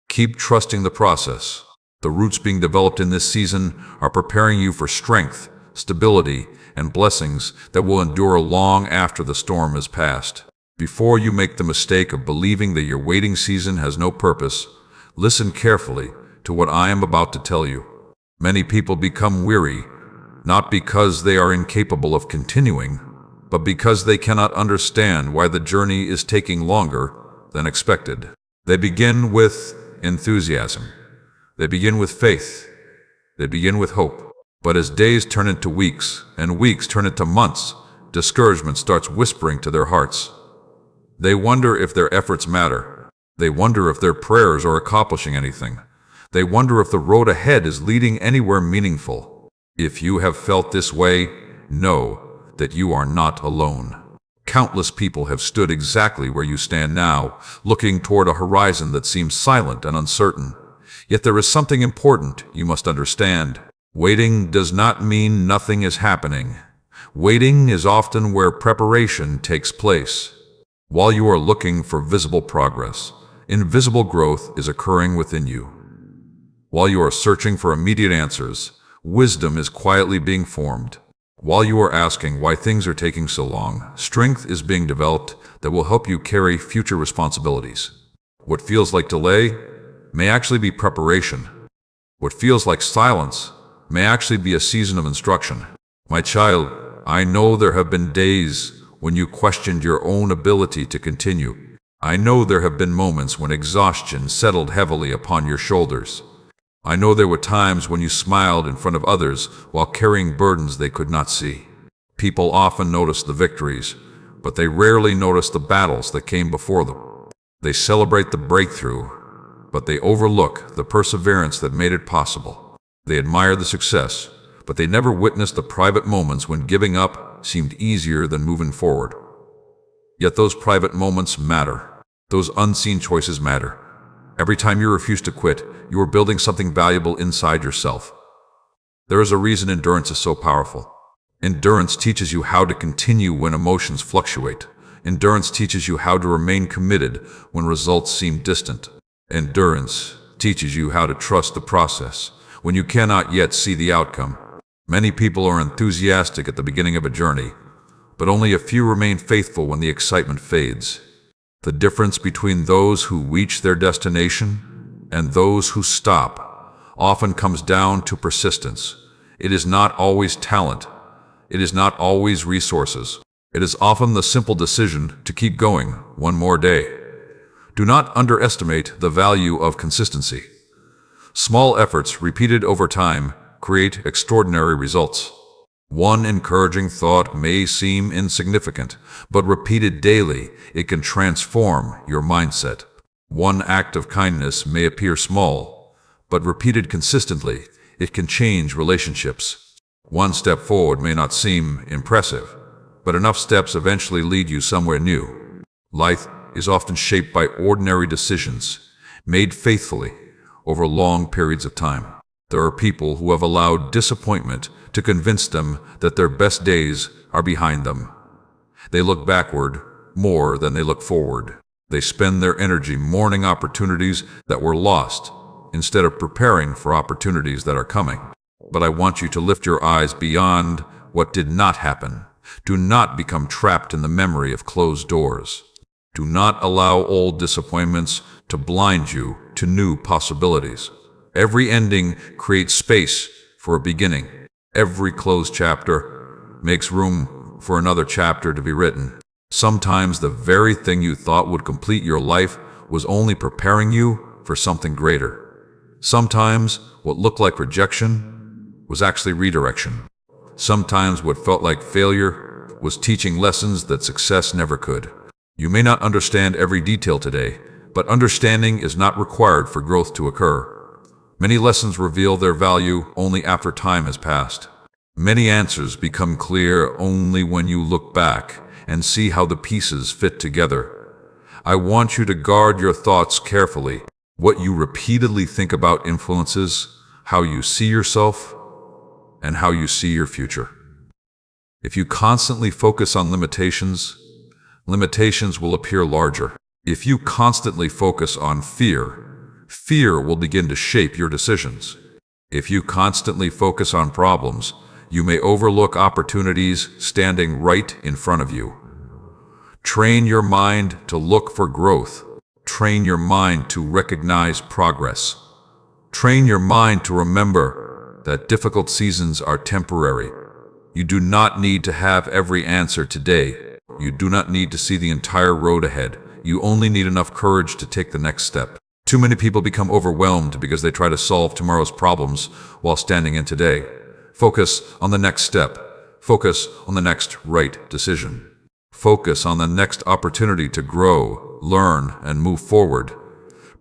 Keep trusting the process. The roots being developed in this season are preparing you for strength, stability, and blessings that will endure long after the storm is past. Before you make the mistake of believing that your waiting season has no purpose, listen carefully to what I am about to tell you. Many people become weary, not because they are incapable of continuing, but because they cannot understand why the journey is taking longer than expected. They begin with enthusiasm. They begin with faith. They begin with hope. But as days turn into weeks, and weeks turn into months, discouragement starts whispering to their hearts. They wonder if their efforts matter. They wonder if their prayers are accomplishing anything. They wonder if the road ahead is leading anywhere meaningful. If you have felt this way, know that you are not alone. Countless people have stood exactly where you stand now, looking toward a horizon that seems silent and uncertain. Yet there is something important you must understand. Waiting does not mean nothing is happening. Waiting is often where preparation takes place. While you are looking for visible progress, invisible growth is occurring within you. While you are searching for immediate answers, wisdom is quietly being formed. While you are asking why things are taking so long, strength is being developed that will help you carry future responsibilities. What feels like delay may actually be preparation. What feels like silence may actually be a season of instruction. My child, I know there have been days when you questioned your own ability to continue. I know there have been moments when exhaustion settled heavily upon your shoulders. I know there were times when you smiled in front of others while carrying burdens they could not see. People often notice the victories, but they rarely notice the battles that came before them. They celebrate the breakthrough, but they overlook the perseverance that made it possible. They admire the success, but they never witness the private moments when giving up seemed easier than moving forward. Yet those private moments matter. Those unseen choices matter. Every time you refuse to quit, you are building something valuable inside yourself. There is a reason endurance is so powerful. Endurance teaches you how to continue when emotions fluctuate. Endurance teaches you how to remain committed when results seem distant. Endurance teaches you how to trust the process when you cannot yet see the outcome. Many people are enthusiastic at the beginning of a journey, but only a few remain faithful when the excitement fades. The difference between those who reach their destination and those who stop often comes down to persistence. It is not always talent. It is not always resources. It is often the simple decision to keep going one more day. Do not underestimate the value of consistency. Small efforts repeated over time create extraordinary results. One encouraging thought may seem insignificant, but repeated daily, it can transform your mindset. One act of kindness may appear small, but repeated consistently, it can change relationships. One step forward may not seem impressive, but enough steps eventually lead you somewhere new. Life is often shaped by ordinary decisions, made faithfully over long periods of time. There are people who have allowed disappointment to convince them that their best days are behind them. They look backward more than they look forward. They spend their energy mourning opportunities that were lost instead of preparing for opportunities that are coming. But I want you to lift your eyes beyond what did not happen. Do not become trapped in the memory of closed doors. Do not allow old disappointments to blind you to new possibilities. Every ending creates space for a beginning. Every closed chapter makes room for another chapter to be written. Sometimes the very thing you thought would complete your life was only preparing you for something greater. Sometimes what looked like rejection was actually redirection. Sometimes what felt like failure was teaching lessons that success never could. You may not understand every detail today, but understanding is not required for growth to occur. Many lessons reveal their value only after time has passed. Many answers become clear only when you look back and see how the pieces fit together. I want you to guard your thoughts carefully. What you repeatedly think about influences how you see yourself and how you see your future. If you constantly focus on limitations, limitations will appear larger. If you constantly focus on fear, fear will begin to shape your decisions. If you constantly focus on problems, you may overlook opportunities standing right in front of you. Train your mind to look for growth. Train your mind to recognize progress. Train your mind to remember that difficult seasons are temporary. You do not need to have every answer today. You do not need to see the entire road ahead. You only need enough courage to take the next step. Too many people become overwhelmed because they try to solve tomorrow's problems while standing in today. Focus on the next step. Focus on the next right decision. Focus on the next opportunity to grow, learn, and move forward.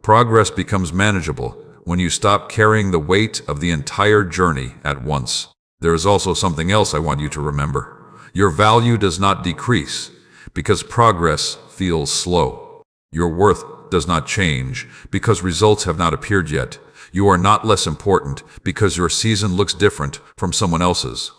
Progress becomes manageable when you stop carrying the weight of the entire journey at once. There is also something else I want you to remember. Your value does not decrease because progress feels slow. Your worth does not change because results have not appeared yet. You are not less important because your season looks different from someone else's.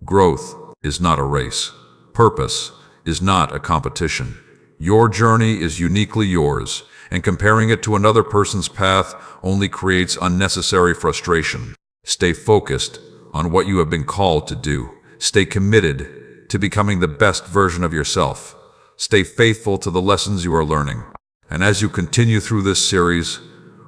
Growth is not a race. Purpose is not a competition. Your journey is uniquely yours, and comparing it to another person's path only creates unnecessary frustration. Stay focused on what you have been called to do. Stay committed to becoming the best version of yourself. Stay faithful to the lessons you are learning. And as you continue through this series,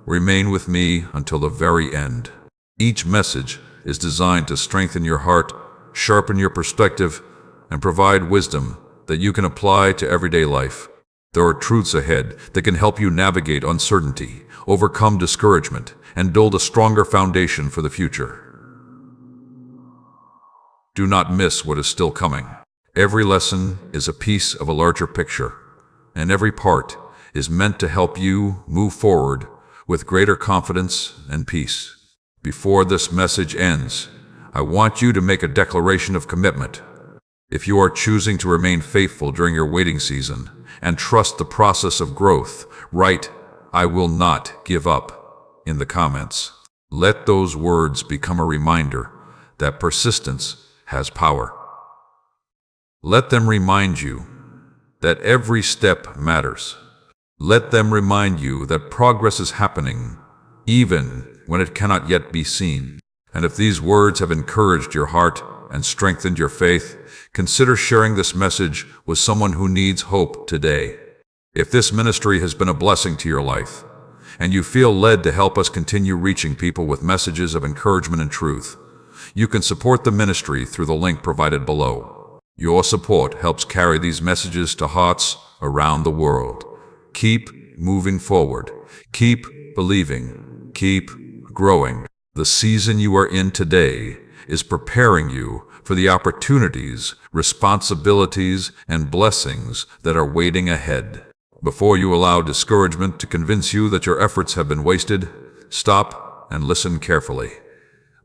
remain with me until the very end. Each message is designed to strengthen your heart, sharpen your perspective, and provide wisdom that you can apply to everyday life. There are truths ahead that can help you navigate uncertainty, overcome discouragement, and build a stronger foundation for the future. Do not miss what is still coming. Every lesson is a piece of a larger picture, and every part is meant to help you move forward with greater confidence and peace. Before this message ends, I want you to make a declaration of commitment. If you are choosing to remain faithful during your waiting season and trust the process of growth, write, "I will not give up," in the comments. Let those words become a reminder that persistence has power. Let them remind you that every step matters. Let them remind you that progress is happening, even when it cannot yet be seen. And if these words have encouraged your heart and strengthened your faith, consider sharing this message with someone who needs hope today. If this ministry has been a blessing to your life, and you feel led to help us continue reaching people with messages of encouragement and truth, you can support the ministry through the link provided below. Your support helps carry these messages to hearts around the world. Keep moving forward. Keep believing. Keep growing. The season you are in today is preparing you for the opportunities, responsibilities, and blessings that are waiting ahead. Before you allow discouragement to convince you that your efforts have been wasted, stop and listen carefully.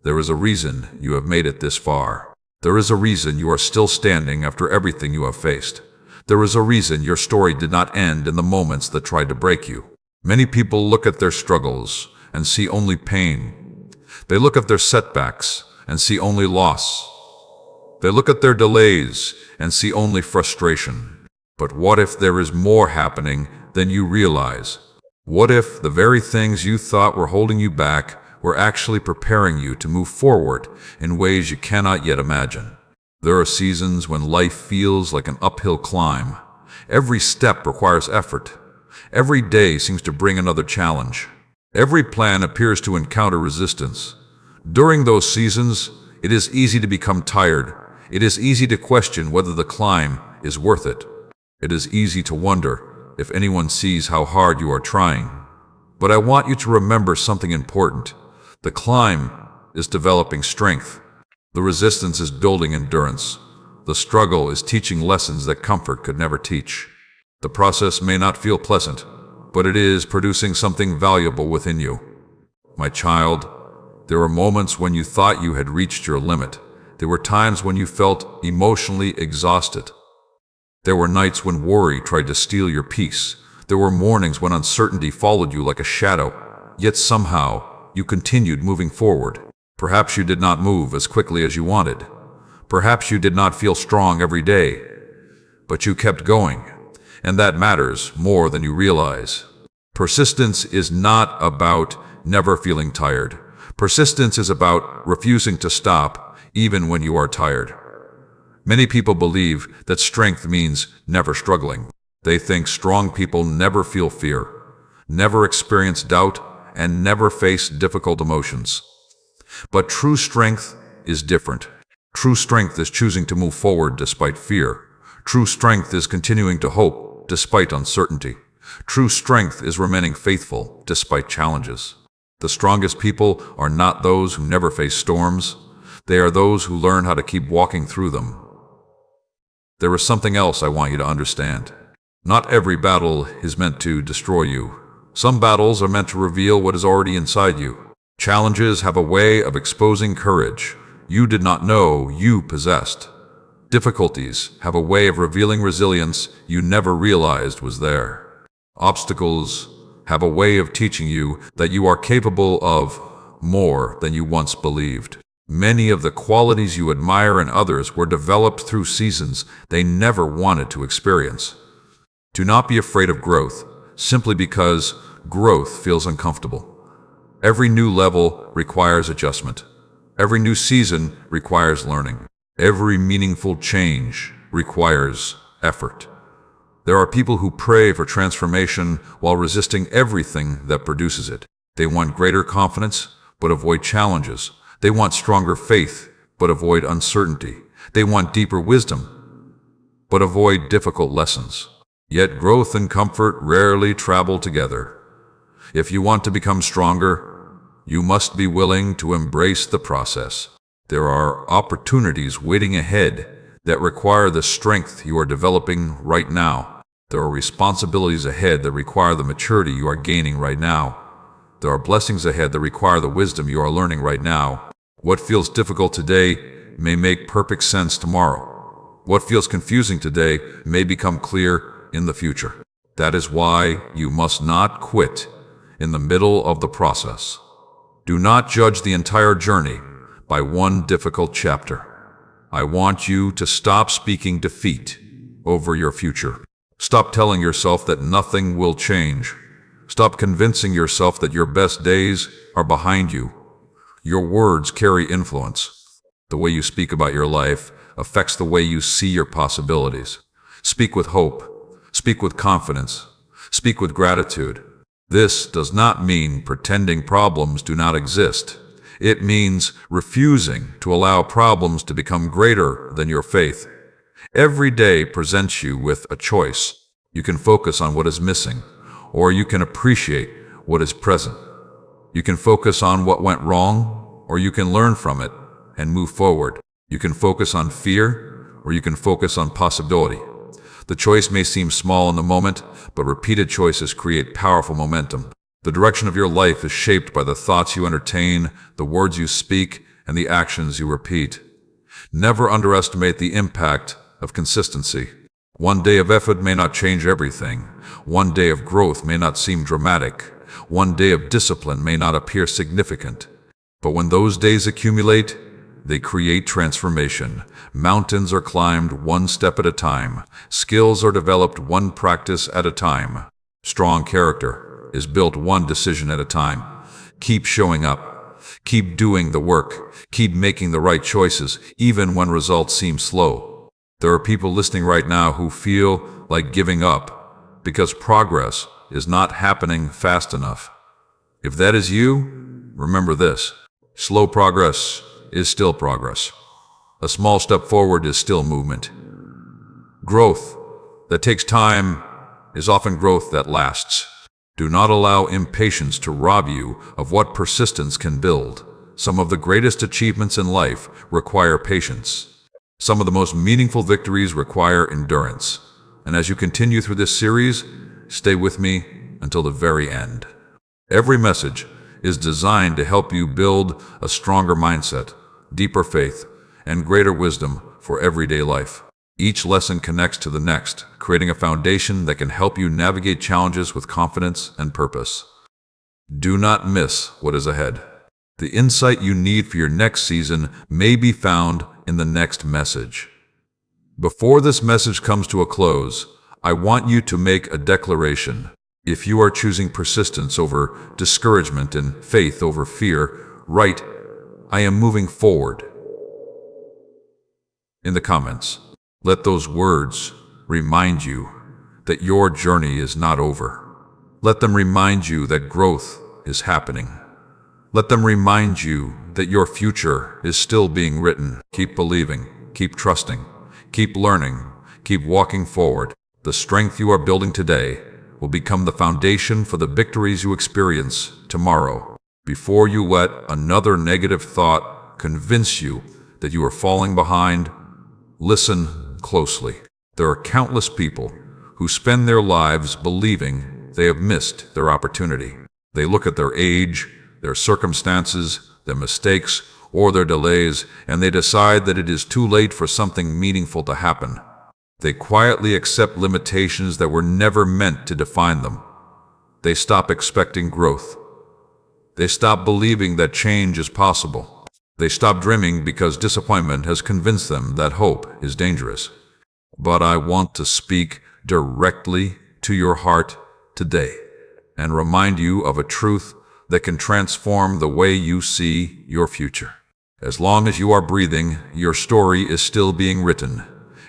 There is a reason you have made it this far. There is a reason you are still standing after everything you have faced. There is a reason your story did not end in the moments that tried to break you. Many people look at their struggles and see only pain. They look at their setbacks and see only loss. They look at their delays and see only frustration. But what if there is more happening than you realize? What if the very things you thought were holding you back were actually preparing you to move forward in ways you cannot yet imagine? There are seasons when life feels like an uphill climb. Every step requires effort. Every day seems to bring another challenge. Every plan appears to encounter resistance. During those seasons, it is easy to become tired. It is easy to question whether the climb is worth it. It is easy to wonder if anyone sees how hard you are trying. But I want you to remember something important. The climb is developing strength. The resistance is building endurance. The struggle is teaching lessons that comfort could never teach. The process may not feel pleasant, but it is producing something valuable within you. My child, there were moments when you thought you had reached your limit. There were times when you felt emotionally exhausted. There were nights when worry tried to steal your peace. There were mornings when uncertainty followed you like a shadow. Yet somehow, you continued moving forward. Perhaps you did not move as quickly as you wanted. Perhaps you did not feel strong every day. But you kept going, and that matters more than you realize. Persistence is not about never feeling tired. Persistence is about refusing to stop even when you are tired. Many people believe that strength means never struggling. They think strong people never feel fear, never experience doubt, and never face difficult emotions. But true strength is different. True strength is choosing to move forward despite fear. True strength is continuing to hope despite uncertainty. True strength is remaining faithful despite challenges. The strongest people are not those who never face storms. They are those who learn how to keep walking through them. There is something else I want you to understand. Not every battle is meant to destroy you. Some battles are meant to reveal what is already inside you. Challenges have a way of exposing courage you did not know you possessed. Difficulties have a way of revealing resilience you never realized was there. Obstacles have a way of teaching you that you are capable of more than you once believed. Many of the qualities you admire in others were developed through seasons they never wanted to experience. Do not be afraid of growth, simply because growth feels uncomfortable. Every new level requires adjustment. Every new season requires learning. Every meaningful change requires effort. There are people who pray for transformation while resisting everything that produces it. They want greater confidence, but avoid challenges. They want stronger faith, but avoid uncertainty. They want deeper wisdom, but avoid difficult lessons. Yet growth and comfort rarely travel together. If you want to become stronger, you must be willing to embrace the process. There are opportunities waiting ahead that require the strength you are developing right now. There are responsibilities ahead that require the maturity you are gaining right now. There are blessings ahead that require the wisdom you are learning right now. What feels difficult today may make perfect sense tomorrow. What feels confusing today may become clear in the future. That is why you must not quit in the middle of the process. Do not judge the entire journey by one difficult chapter. I want you to stop speaking defeat over your future. Stop telling yourself that nothing will change. Stop convincing yourself that your best days are behind you. Your words carry influence. The way you speak about your life affects the way you see your possibilities. Speak with hope. Speak with confidence. Speak with gratitude. This does not mean pretending problems do not exist. It means refusing to allow problems to become greater than your faith. Every day presents you with a choice. You can focus on what is missing, or you can appreciate what is present. You can focus on what went wrong, or you can learn from it and move forward. You can focus on fear, or you can focus on possibility. The choice may seem small in the moment, but repeated choices create powerful momentum. The direction of your life is shaped by the thoughts you entertain, the words you speak, and the actions you repeat. Never underestimate the impact of consistency. One day of effort may not change everything. One day of growth may not seem dramatic. One day of discipline may not appear significant. But when those days accumulate, they create transformation. Mountains are climbed one step at a time. Skills are developed one practice at a time. Strong character is built one decision at a time. Keep showing up. Keep doing the work. Keep making the right choices, even when results seem slow. There are people listening right now who feel like giving up because progress is not happening fast enough. If that is you, remember this. Slow progress is still progress. A small step forward is still movement. Growth that takes time is often growth that lasts. Do not allow impatience to rob you of what persistence can build. Some of the greatest achievements in life require patience. Some of the most meaningful victories require endurance. And as you continue through this series, stay with me until the very end. Every message is designed to help you build a stronger mindset, deeper faith, and greater wisdom for everyday life. Each lesson connects to the next, creating a foundation that can help you navigate challenges with confidence and purpose. Do not miss what is ahead. The insight you need for your next season may be found in the next message. Before this message comes to a close, I want you to make a declaration. If you are choosing persistence over discouragement and faith over fear, write, "I am moving forward," in the comments. Let those words remind you that your journey is not over. Let them remind you that growth is happening. Let them remind you that your future is still being written. Keep believing, keep trusting, keep learning, keep walking forward. The strength you are building today will become the foundation for the victories you experience tomorrow. Before you let another negative thought convince you that you are falling behind, listen closely. There are countless people who spend their lives believing they have missed their opportunity. They look at their age, their circumstances, their mistakes, or their delays, and they decide that it is too late for something meaningful to happen. They quietly accept limitations that were never meant to define them. They stop expecting growth. They stop believing that change is possible. They stop dreaming because disappointment has convinced them that hope is dangerous. But I want to speak directly to your heart today and remind you of a truth that can transform the way you see your future. As long as you are breathing, your story is still being written.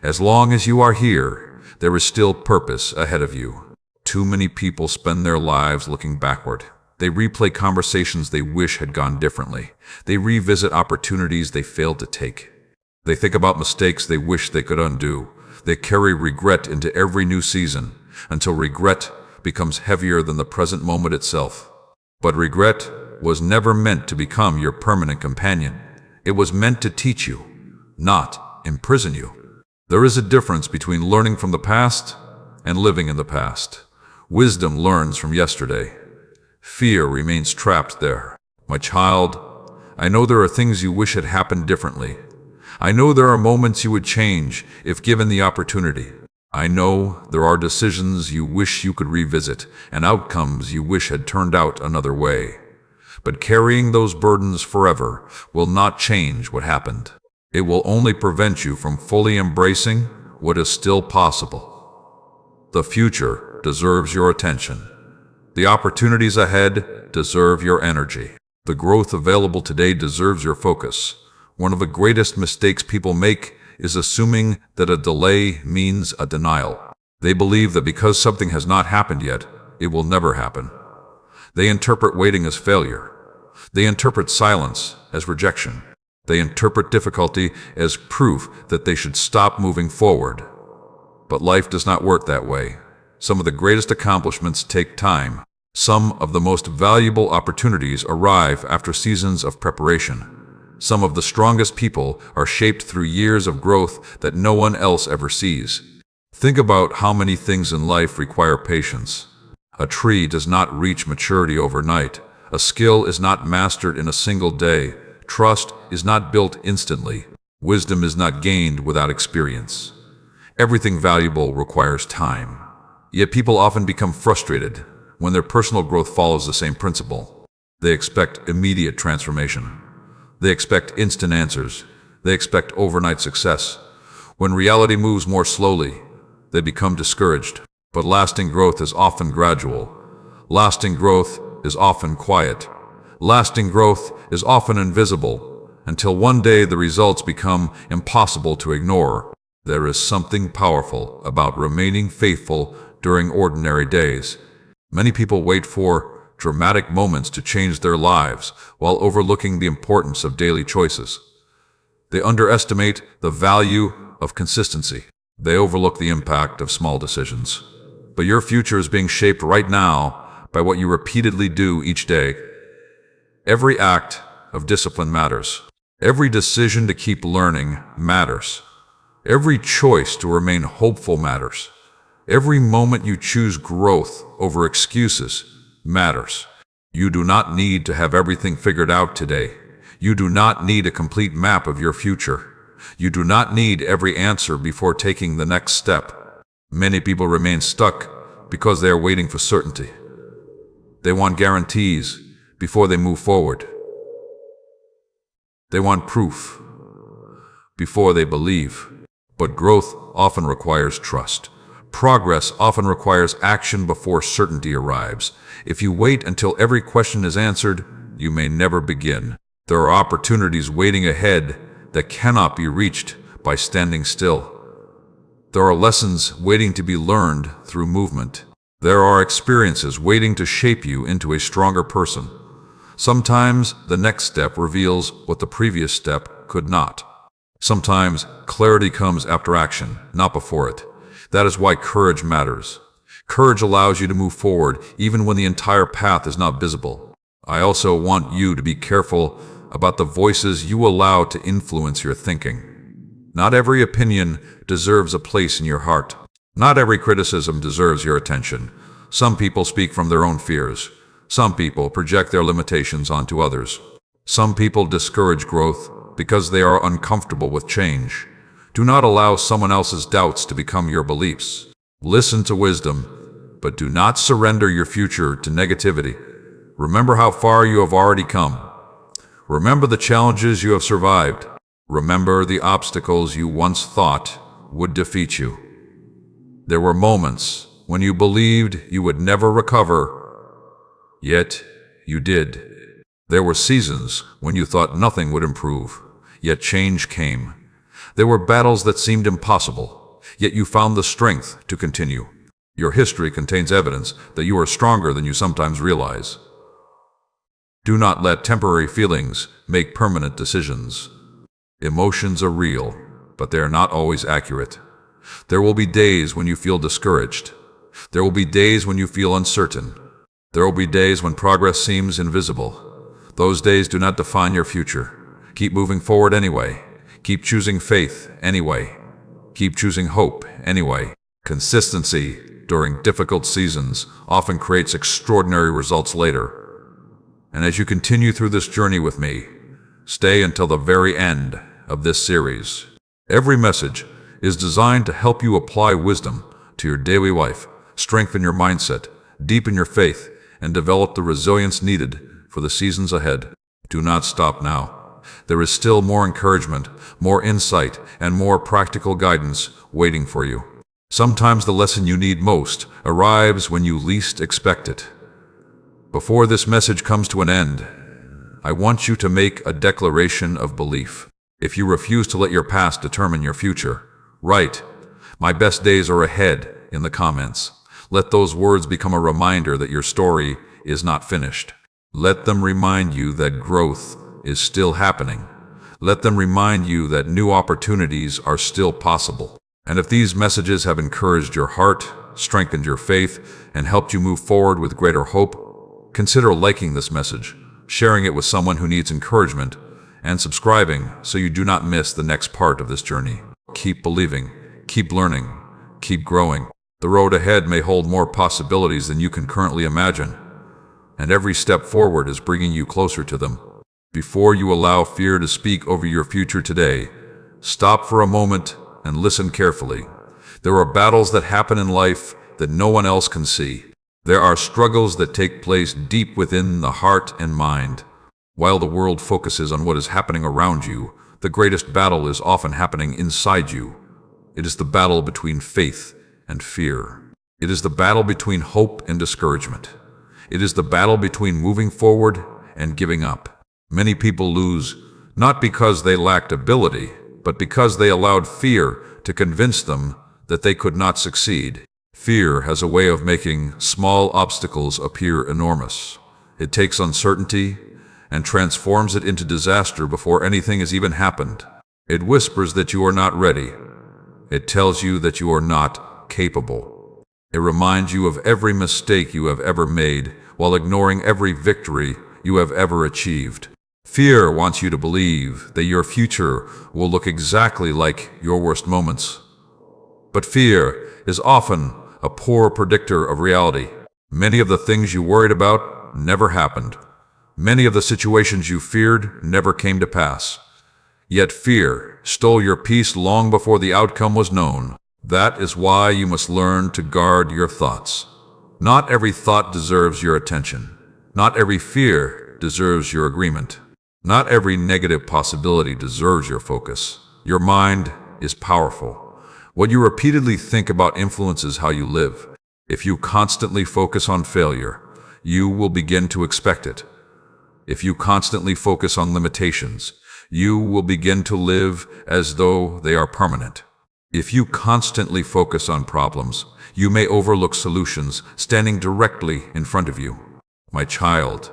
As long as you are here, there is still purpose ahead of you. Too many people spend their lives looking backward. They replay conversations they wish had gone differently. They revisit opportunities they failed to take. They think about mistakes they wish they could undo. They carry regret into every new season until regret becomes heavier than the present moment itself. But regret was never meant to become your permanent companion. It was meant to teach you, not imprison you. There is a difference between learning from the past and living in the past. Wisdom learns from yesterday. Fear remains trapped there. My child, I know there are things you wish had happened differently. I know there are moments you would change if given the opportunity. I know there are decisions you wish you could revisit and outcomes you wish had turned out another way. But carrying those burdens forever will not change what happened. It will only prevent you from fully embracing what is still possible. The future deserves your attention. The opportunities ahead deserve your energy. The growth available today deserves your focus. One of the greatest mistakes people make is assuming that a delay means a denial. They believe that because something has not happened yet, it will never happen. They interpret waiting as failure. They interpret silence as rejection. They interpret difficulty as proof that they should stop moving forward. But life does not work that way. Some of the greatest accomplishments take time. Some of the most valuable opportunities arrive after seasons of preparation. Some of the strongest people are shaped through years of growth that no one else ever sees. Think about how many things in life require patience. A tree does not reach maturity overnight. A skill is not mastered in a single day. Trust is not built instantly. Wisdom is not gained without experience. Everything valuable requires time. Yet people often become frustrated when their personal growth follows the same principle. They expect immediate transformation. They expect instant answers. They expect overnight success. When reality moves more slowly, they become discouraged. But lasting growth is often gradual. Lasting growth is often quiet. Lasting growth is often invisible, until one day the results become impossible to ignore. There is something powerful about remaining faithful during ordinary days. Many people wait for dramatic moments to change their lives while overlooking the importance of daily choices. They underestimate the value of consistency. They overlook the impact of small decisions. But your future is being shaped right now by what you repeatedly do each day. Every act of discipline matters. Every decision to keep learning matters. Every choice to remain hopeful matters. Every moment you choose growth over excuses matters. You do not need to have everything figured out today. You do not need a complete map of your future. You do not need every answer before taking the next step. Many people remain stuck because they are waiting for certainty. They want guarantees before they move forward. They want proof before they believe. But growth often requires trust. Progress often requires action before certainty arrives. If you wait until every question is answered, you may never begin. There are opportunities waiting ahead that cannot be reached by standing still. There are lessons waiting to be learned through movement. There are experiences waiting to shape you into a stronger person. Sometimes the next step reveals what the previous step could not. Sometimes clarity comes after action, not before it. That is why courage matters. Courage allows you to move forward even when the entire path is not visible. I also want you to be careful about the voices you allow to influence your thinking. Not every opinion deserves a place in your heart. Not every criticism deserves your attention. Some people speak from their own fears. Some people project their limitations onto others. Some people discourage growth because they are uncomfortable with change. Do not allow someone else's doubts to become your beliefs. Listen to wisdom, but do not surrender your future to negativity. Remember how far you have already come. Remember the challenges you have survived. Remember the obstacles you once thought would defeat you. There were moments when you believed you would never recover, yet you did. There were seasons when you thought nothing would improve, yet change came. There were battles that seemed impossible, yet you found the strength to continue. Your history contains evidence that you are stronger than you sometimes realize. Do not let temporary feelings make permanent decisions. Emotions are real, but they are not always accurate. There will be days when you feel discouraged. There will be days when you feel uncertain. There will be days when progress seems invisible. Those days do not define your future. Keep moving forward anyway. Keep choosing faith anyway. Keep choosing hope anyway. Consistency during difficult seasons often creates extraordinary results later. And as you continue through this journey with me, stay until the very end of this series. Every message is designed to help you apply wisdom to your daily life, strengthen your mindset, deepen your faith, and develop the resilience needed for the seasons ahead. Do not stop now. There is still more encouragement, more insight, and more practical guidance waiting for you. Sometimes the lesson you need most arrives when you least expect it. Before this message comes to an end, I want you to make a declaration of belief. If you refuse to let your past determine your future, write, "My best days are ahead," in the comments. Let those words become a reminder that your story is not finished. Let them remind you that growth is still happening. Let them remind you that new opportunities are still possible. And if these messages have encouraged your heart, strengthened your faith, and helped you move forward with greater hope, consider liking this message, sharing it with someone who needs encouragement, and subscribing so you do not miss the next part of this journey. Keep believing, keep learning, Keep growing. The road ahead may hold more possibilities than you can currently imagine, and every step forward is bringing you closer to them. Before you allow fear to speak over your future today, stop for a moment and listen carefully. There are battles that happen in life that no one else can see. There are struggles that take place deep within the heart and mind. While the world focuses on what is happening around you, the greatest battle is often happening inside you. It is the battle between faith and fear. It is the battle between hope and discouragement. It is the battle between moving forward and giving up. Many people lose not because they lacked ability, but because they allowed fear to convince them that they could not succeed. Fear has a way of making small obstacles appear enormous. It takes uncertainty and transforms it into disaster before anything has even happened. It whispers that you are not ready. It tells you that you are not capable. It reminds you of every mistake you have ever made while ignoring every victory you have ever achieved. Fear wants you to believe that your future will look exactly like your worst moments. But fear is often a poor predictor of reality. Many of the things you worried about never happened. Many of the situations you feared never came to pass. Yet fear stole your peace long before the outcome was known. That is why you must learn to guard your thoughts. Not every thought deserves your attention. Not every fear deserves your agreement. Not every negative possibility deserves your focus. Your mind is powerful. What you repeatedly think about influences how you live. If you constantly focus on failure, you will begin to expect it. If you constantly focus on limitations, you will begin to live as though they are permanent. If you constantly focus on problems, you may overlook solutions standing directly in front of you. My child,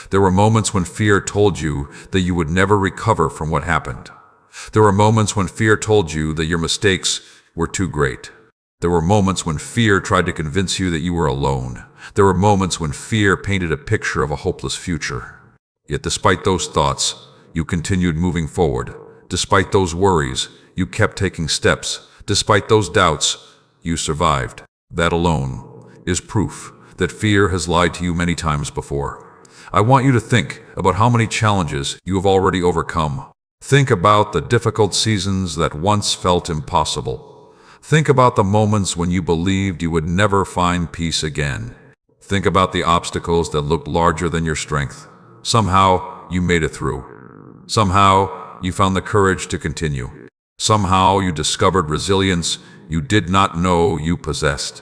there were moments when fear told you that you would never recover from what happened. There were moments when fear told you that your mistakes were too great. There were moments when fear tried to convince you that you were alone. There were moments when fear painted a picture of a hopeless future. Yet despite those thoughts, you continued moving forward. Despite those worries, you kept taking steps. Despite those doubts, you survived. That alone is proof that fear has lied to you many times before. I want you to think about how many challenges you have already overcome. Think about the difficult seasons that once felt impossible. Think about the moments when you believed you would never find peace again. Think about the obstacles that looked larger than your strength. Somehow, you made it through. Somehow, you found the courage to continue. Somehow, you discovered resilience you did not know you possessed.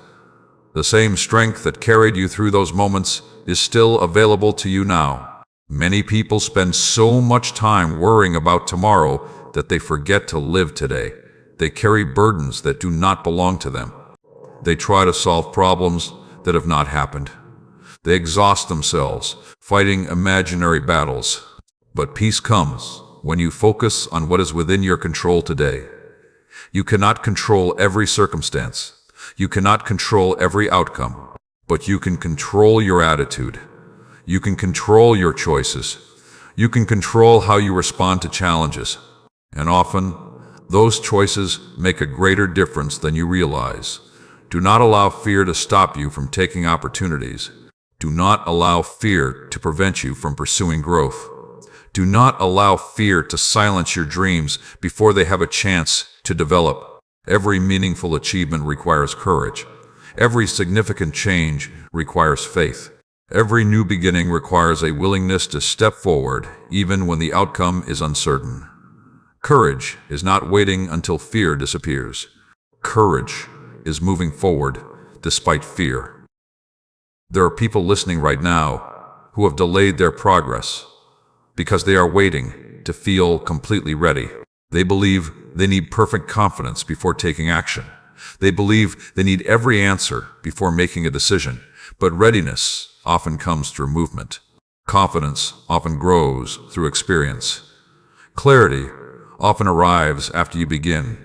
The same strength that carried you through those moments is still available to you now. Many people spend so much time worrying about tomorrow that they forget to live today. They carry burdens that do not belong to them. They try to solve problems that have not happened. They exhaust themselves fighting imaginary battles. But peace comes when you focus on what is within your control today. You cannot control every circumstance. You cannot control every outcome. But you can control your attitude. You can control your choices. You can control how you respond to challenges. And often, those choices make a greater difference than you realize. Do not allow fear to stop you from taking opportunities. Do not allow fear to prevent you from pursuing growth. Do not allow fear to silence your dreams before they have a chance to develop. Every meaningful achievement requires courage. Every significant change requires faith. Every new beginning requires a willingness to step forward, even when the outcome is uncertain. Courage is not waiting until fear disappears. Courage is moving forward despite fear. There are people listening right now who have delayed their progress because they are waiting to feel completely ready. They believe they need perfect confidence before taking action. They believe they need every answer before making a decision. But readiness often comes through movement. Confidence often grows through experience. Clarity often arrives after you begin.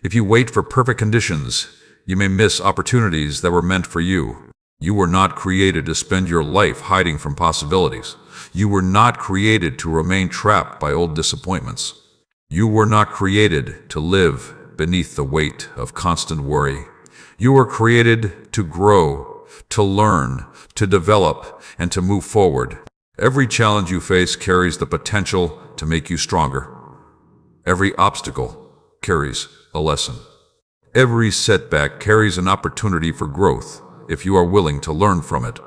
If you wait for perfect conditions, you may miss opportunities that were meant for you. You were not created to spend your life hiding from possibilities. You were not created to remain trapped by old disappointments. You were not created to live beneath the weight of constant worry. You were created to grow, to learn, to develop, and to move forward. Every challenge you face carries the potential to make you stronger. Every obstacle carries a lesson. Every setback carries an opportunity for growth if you are willing to learn from it.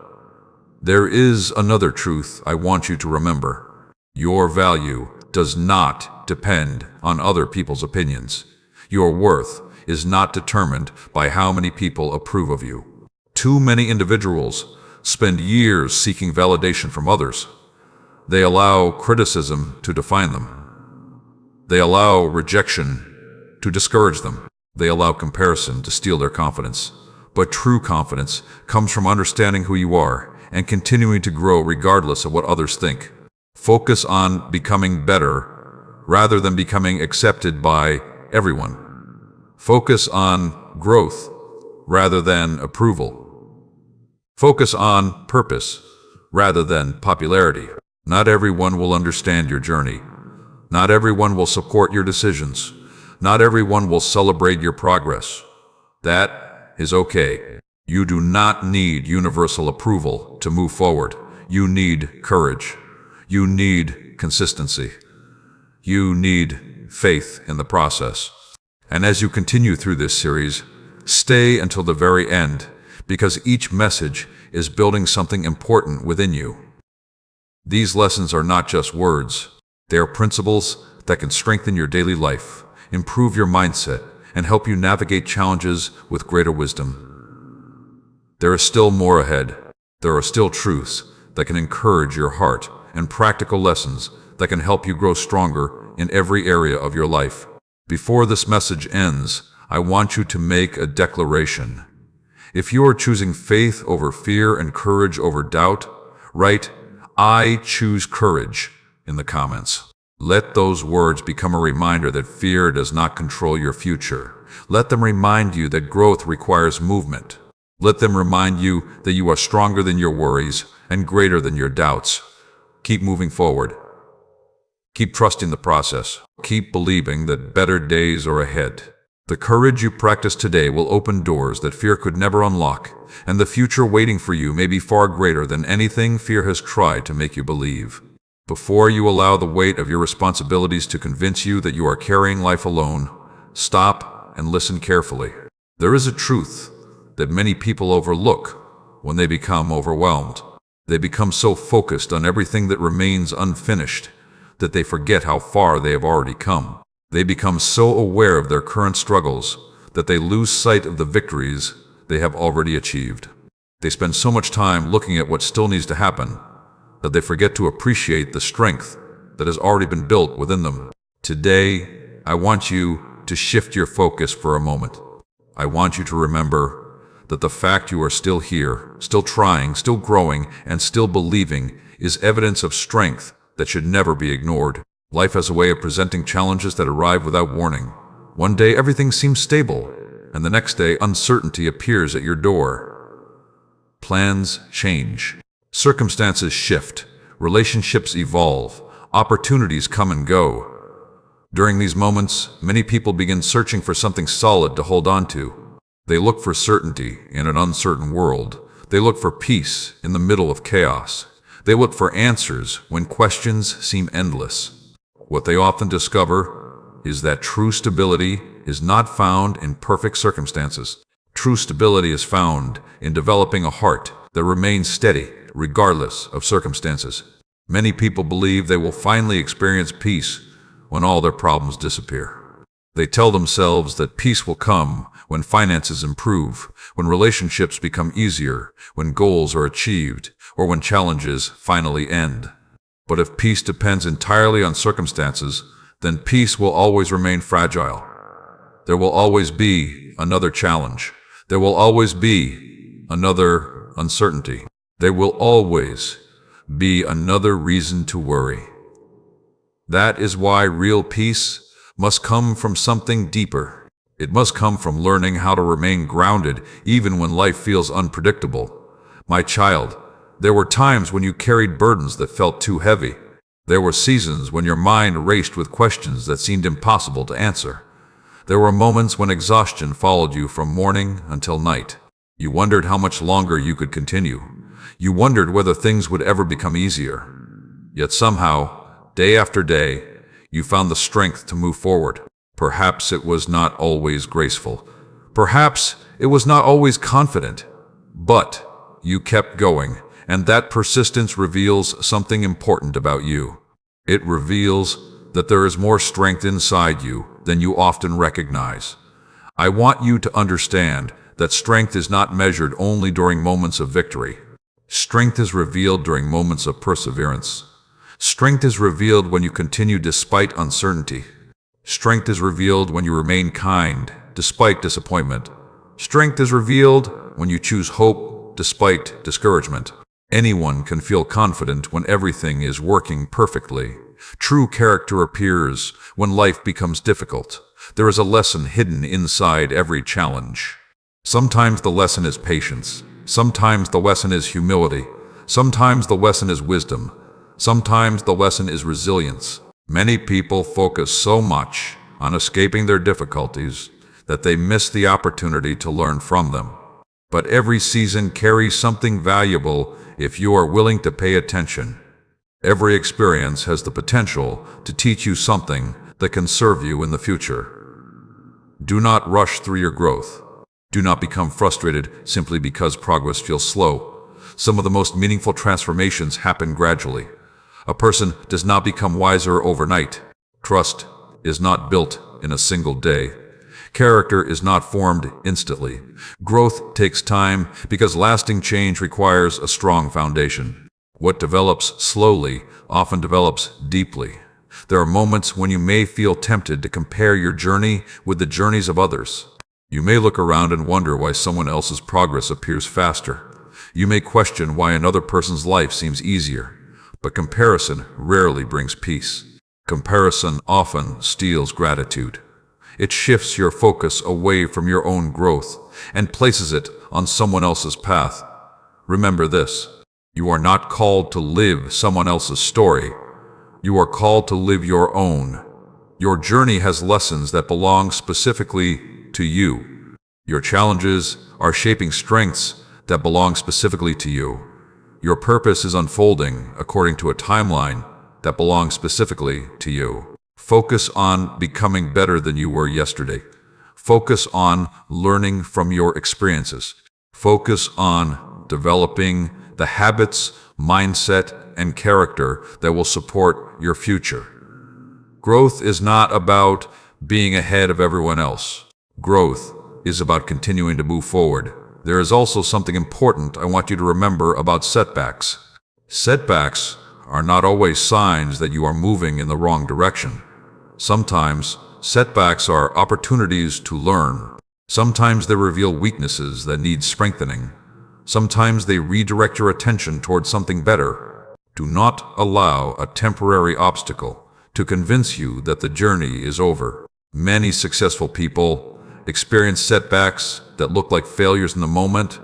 There is another truth I want you to remember. Your value does not depend on other people's opinions. Your worth is not determined by how many people approve of you. Too many individuals spend years seeking validation from others. They allow criticism to define them. They allow rejection to discourage them. They allow comparison to steal their confidence. But true confidence comes from understanding who you are and continuing to grow regardless of what others think. Focus on becoming better rather than becoming accepted by everyone. Focus on growth rather than approval. Focus on purpose rather than popularity. Not everyone will understand your journey. Not everyone will support your decisions. Not everyone will celebrate your progress. That is okay. You do not need universal approval to move forward. You need courage. You need consistency. You need faith in the process. And as you continue through this series, stay until the very end, because each message is building something important within you. These lessons are not just words. They are principles that can strengthen your daily life, improve your mindset, and help you navigate challenges with greater wisdom. There is still more ahead. There are still truths that can encourage your heart and practical lessons that can help you grow stronger in every area of your life. Before this message ends, I want you to make a declaration. If you are choosing faith over fear and courage over doubt, write, "I choose courage," in the comments. Let those words become a reminder that fear does not control your future. Let them remind you that growth requires movement. Let them remind you that you are stronger than your worries and greater than your doubts. Keep moving forward. Keep trusting the process. Keep believing that better days are ahead. The courage you practice today will open doors that fear could never unlock, and the future waiting for you may be far greater than anything fear has tried to make you believe. Before you allow the weight of your responsibilities to convince you that you are carrying life alone, stop and listen carefully. There is a truth that many people overlook when they become overwhelmed. They become so focused on everything that remains unfinished that they forget how far they have already come. They become so aware of their current struggles that they lose sight of the victories they have already achieved. They spend so much time looking at what still needs to happen that they forget to appreciate the strength that has already been built within them. Today, I want you to shift your focus for a moment. I want you to remember that the fact you are still here, still trying, still growing, and still believing is evidence of strength that should never be ignored. Life has a way of presenting challenges that arrive without warning. One day everything seems stable, and the next day uncertainty appears at your door. Plans change. Circumstances shift. Relationships evolve. Opportunities come and go. During these moments, many people begin searching for something solid to hold on to. They look for certainty in an uncertain world. They look for peace in the middle of chaos. They look for answers when questions seem endless. What they often discover is that true stability is not found in perfect circumstances. True stability is found in developing a heart that remains steady regardless of circumstances. Many people believe they will finally experience peace when all their problems disappear. They tell themselves that peace will come when finances improve, when relationships become easier, when goals are achieved, or when challenges finally end. But if peace depends entirely on circumstances, then peace will always remain fragile. There will always be another challenge. There will always be another uncertainty. There will always be another reason to worry. That is why real peace must come from something deeper. It must come from learning how to remain grounded even when life feels unpredictable. My child, there were times when you carried burdens that felt too heavy. There were seasons when your mind raced with questions that seemed impossible to answer. There were moments when exhaustion followed you from morning until night. You wondered how much longer you could continue. You wondered whether things would ever become easier. Yet somehow, day after day, you found the strength to move forward. Perhaps it was not always graceful. Perhaps it was not always confident. But you kept going, and that persistence reveals something important about you. It reveals that there is more strength inside you than you often recognize. I want you to understand that strength is not measured only during moments of victory. Strength is revealed during moments of perseverance. Strength is revealed when you continue despite uncertainty. Strength is revealed when you remain kind despite disappointment. Strength is revealed when you choose hope despite discouragement. Anyone can feel confident when everything is working perfectly. True character appears when life becomes difficult. There is a lesson hidden inside every challenge. Sometimes the lesson is patience. Sometimes the lesson is humility. Sometimes the lesson is wisdom. Sometimes the lesson is resilience. Many people focus so much on escaping their difficulties that they miss the opportunity to learn from them. But every season carries something valuable if you are willing to pay attention. Every experience has the potential to teach you something that can serve you in the future. Do not rush through your growth. Do not become frustrated simply because progress feels slow. Some of the most meaningful transformations happen gradually. A person does not become wiser overnight. Trust is not built in a single day. Character is not formed instantly. Growth takes time because lasting change requires a strong foundation. What develops slowly often develops deeply. There are moments when you may feel tempted to compare your journey with the journeys of others. You may look around and wonder why someone else's progress appears faster. You may question why another person's life seems easier. But comparison rarely brings peace. Comparison often steals gratitude. It shifts your focus away from your own growth and places it on someone else's path. Remember this: you are not called to live someone else's story. You are called to live your own. Your journey has lessons that belong specifically to you. Your challenges are shaping strengths that belong specifically to you. Your purpose is unfolding according to a timeline that belongs specifically to you. Focus on becoming better than you were yesterday. Focus on learning from your experiences. Focus on developing the habits, mindset, and character that will support your future. Growth is not about being ahead of everyone else. Growth is about continuing to move forward. There is also something important I want you to remember about setbacks. Setbacks are not always signs that you are moving in the wrong direction. Sometimes, setbacks are opportunities to learn. Sometimes they reveal weaknesses that need strengthening. Sometimes they redirect your attention towards something better. Do not allow a temporary obstacle to convince you that the journey is over. Many successful people experience setbacks that look like failures in the moment,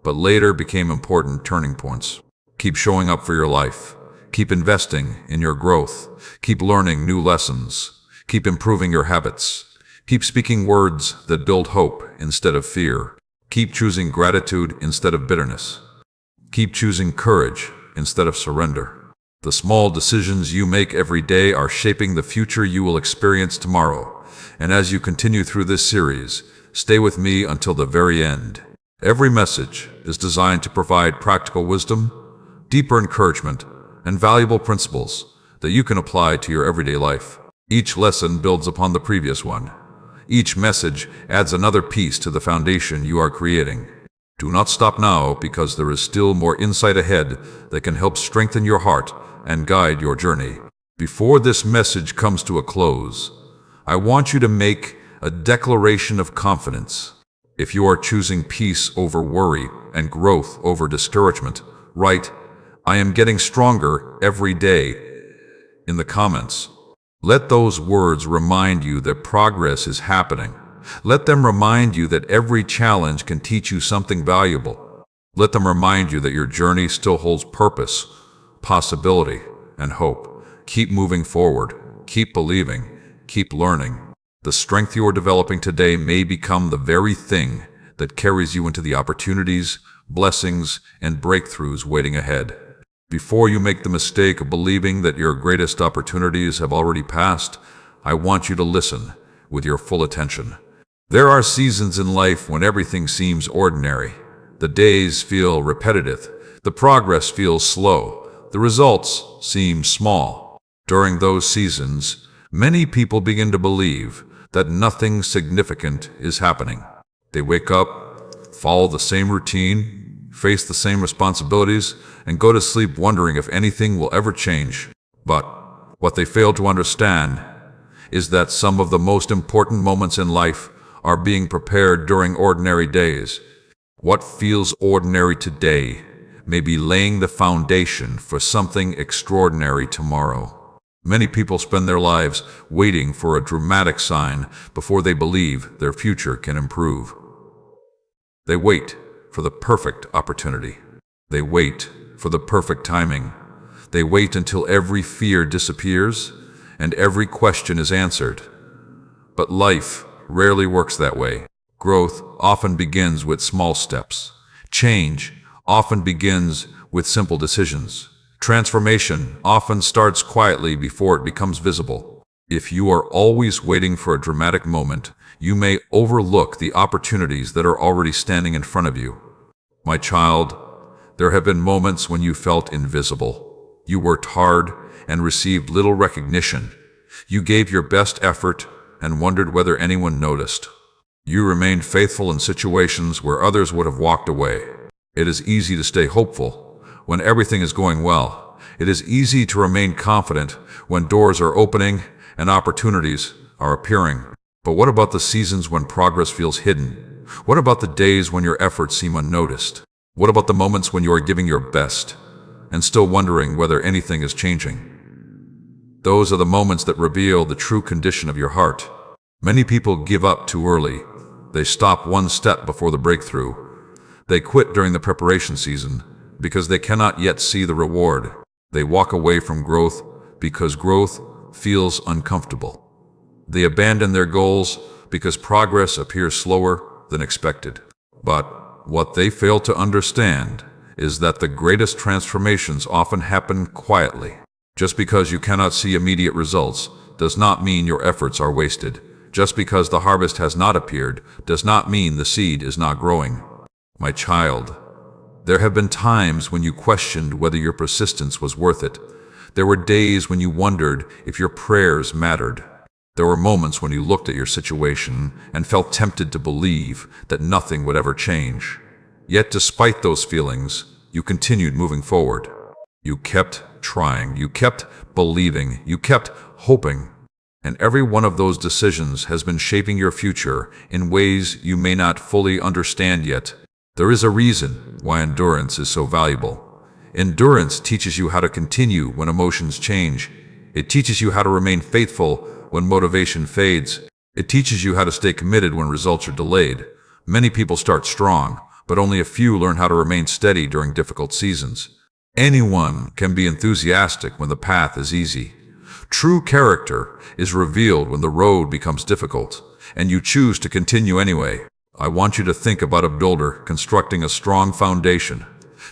but later became important turning points. Keep showing up for your life. Keep investing in your growth. Keep learning new lessons. Keep improving your habits. Keep speaking words that build hope instead of fear. Keep choosing gratitude instead of bitterness. Keep choosing courage instead of surrender. The small decisions you make every day are shaping the future you will experience tomorrow. And as you continue through this series, stay with me until the very end. Every message is designed to provide practical wisdom, deeper encouragement, and valuable principles that you can apply to your everyday life. Each lesson builds upon the previous one. Each message adds another piece to the foundation you are creating. Do not stop now, because there is still more insight ahead that can help strengthen your heart and guide your journey. Before this message comes to a close, I want you to make a declaration of confidence. If you are choosing peace over worry and growth over discouragement, write, "I am getting stronger every day," in the comments. Let those words remind you that progress is happening. Let them remind you that every challenge can teach you something valuable. Let them remind you that your journey still holds purpose, possibility, and hope. Keep moving forward. Keep believing. Keep learning. The strength you are developing today may become the very thing that carries you into the opportunities, blessings, and breakthroughs waiting ahead. Before you make the mistake of believing that your greatest opportunities have already passed, I want you to listen with your full attention. There are seasons in life when everything seems ordinary. The days feel repetitive. The progress feels slow. The results seem small. During those seasons, many people begin to believe that nothing significant is happening. They wake up, follow the same routine, face the same responsibilities, and go to sleep wondering if anything will ever change. But what they fail to understand is that some of the most important moments in life are being prepared during ordinary days. What feels ordinary today may be laying the foundation for something extraordinary tomorrow. Many people spend their lives waiting for a dramatic sign before they believe their future can improve. They wait for the perfect opportunity. They wait for the perfect timing. They wait until every fear disappears and every question is answered. But life rarely works that way. Growth often begins with small steps. Change often begins with simple decisions. Transformation often starts quietly before it becomes visible. If you are always waiting for a dramatic moment, you may overlook the opportunities that are already standing in front of you. My child, there have been moments when you felt invisible. You worked hard and received little recognition. You gave your best effort and wondered whether anyone noticed. You remained faithful in situations where others would have walked away. It is easy to stay hopeful when everything is going well. It is easy to remain confident when doors are opening and opportunities are appearing. But what about the seasons when progress feels hidden? What about the days when your efforts seem unnoticed? What about the moments when you are giving your best and still wondering whether anything is changing? Those are the moments that reveal the true condition of your heart. Many people give up too early. They stop one step before the breakthrough. They quit during the preparation season because they cannot yet see the reward. They walk away from growth because growth feels uncomfortable. They abandon their goals because progress appears slower than expected. But what they fail to understand is that the greatest transformations often happen quietly. Just because you cannot see immediate results does not mean your efforts are wasted. Just because the harvest has not appeared does not mean the seed is not growing. My child, there have been times when you questioned whether your persistence was worth it. There were days when you wondered if your prayers mattered. There were moments when you looked at your situation and felt tempted to believe that nothing would ever change. Yet despite those feelings, you continued moving forward. You kept trying, you kept believing, you kept hoping. And every one of those decisions has been shaping your future in ways you may not fully understand yet. There is a reason why endurance is so valuable. Endurance teaches you how to continue when emotions change. It teaches you how to remain faithful when motivation fades. It teaches you how to stay committed when results are delayed. Many people start strong, but only a few learn how to remain steady during difficult seasons. Anyone can be enthusiastic when the path is easy. True character is revealed when the road becomes difficult, and you choose to continue anyway. I want you to think about a builder constructing a strong foundation.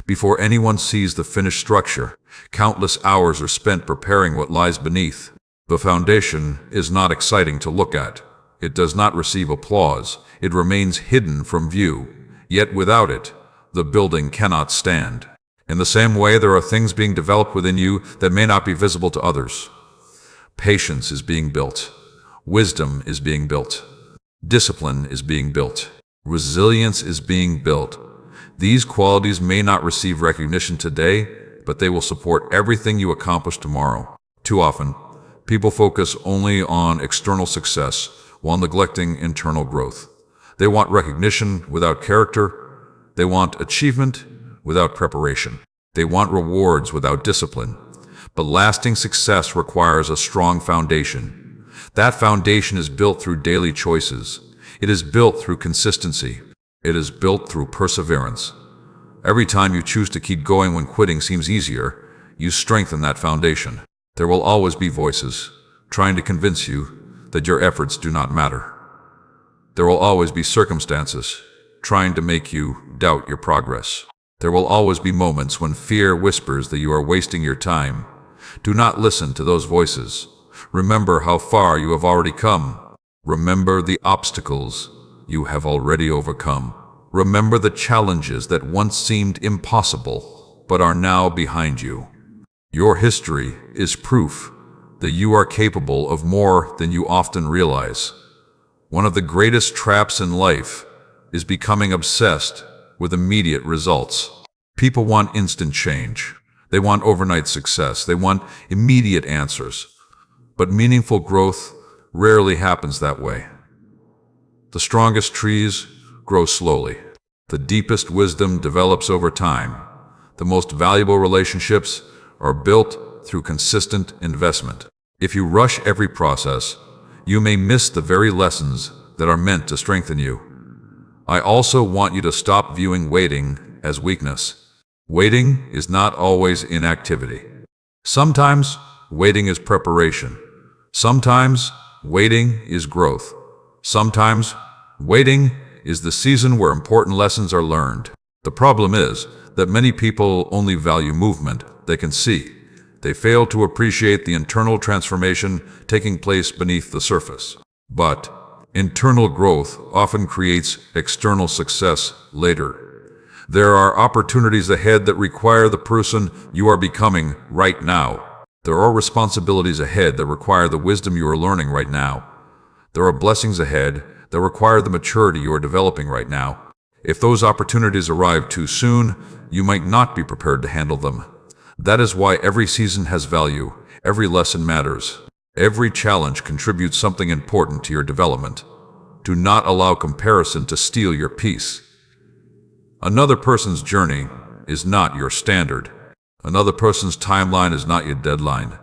Before anyone sees the finished structure, countless hours are spent preparing what lies beneath. The foundation is not exciting to look at. It does not receive applause. It remains hidden from view. Yet without it, the building cannot stand. In the same way, there are things being developed within you that may not be visible to others. Patience is being built. Wisdom is being built. Discipline is being built. Resilience is being built. These qualities may not receive recognition today, but they will support everything you accomplish tomorrow. Too often, people focus only on external success while neglecting internal growth. They want recognition without character. They want achievement without preparation. They want rewards without discipline. But lasting success requires a strong foundation. That foundation is built through daily choices. It is built through consistency. It is built through perseverance. Every time you choose to keep going when quitting seems easier, you strengthen that foundation. There will always be voices trying to convince you that your efforts do not matter. There will always be circumstances trying to make you doubt your progress. There will always be moments when fear whispers that you are wasting your time. Do not listen to those voices. Remember how far you have already come. Remember the obstacles you have already overcome. Remember the challenges that once seemed impossible, but are now behind you. Your history is proof that you are capable of more than you often realize. One of the greatest traps in life is becoming obsessed with immediate results. People want instant change. They want overnight success. They want immediate answers. But meaningful growth rarely happens that way. The strongest trees grow slowly. The deepest wisdom develops over time. The most valuable relationships are built through consistent investment. If you rush every process, you may miss the very lessons that are meant to strengthen you. I also want you to stop viewing waiting as weakness. Waiting is not always inactivity. Sometimes waiting is preparation. Sometimes waiting is growth. Sometimes waiting is the season where important lessons are learned. The problem is that many people only value movement they can see. They fail to appreciate the internal transformation taking place beneath the surface. But internal growth often creates external success later. There are opportunities ahead that require the person you are becoming right now. There are responsibilities ahead that require the wisdom you are learning right now. There are blessings ahead that require the maturity you are developing right now. If those opportunities arrive too soon, you might not be prepared to handle them. That is why every season has value. Every lesson matters. Every challenge contributes something important to your development. Do not allow comparison to steal your peace. Another person's journey is not your standard. Another person's timeline is not your deadline.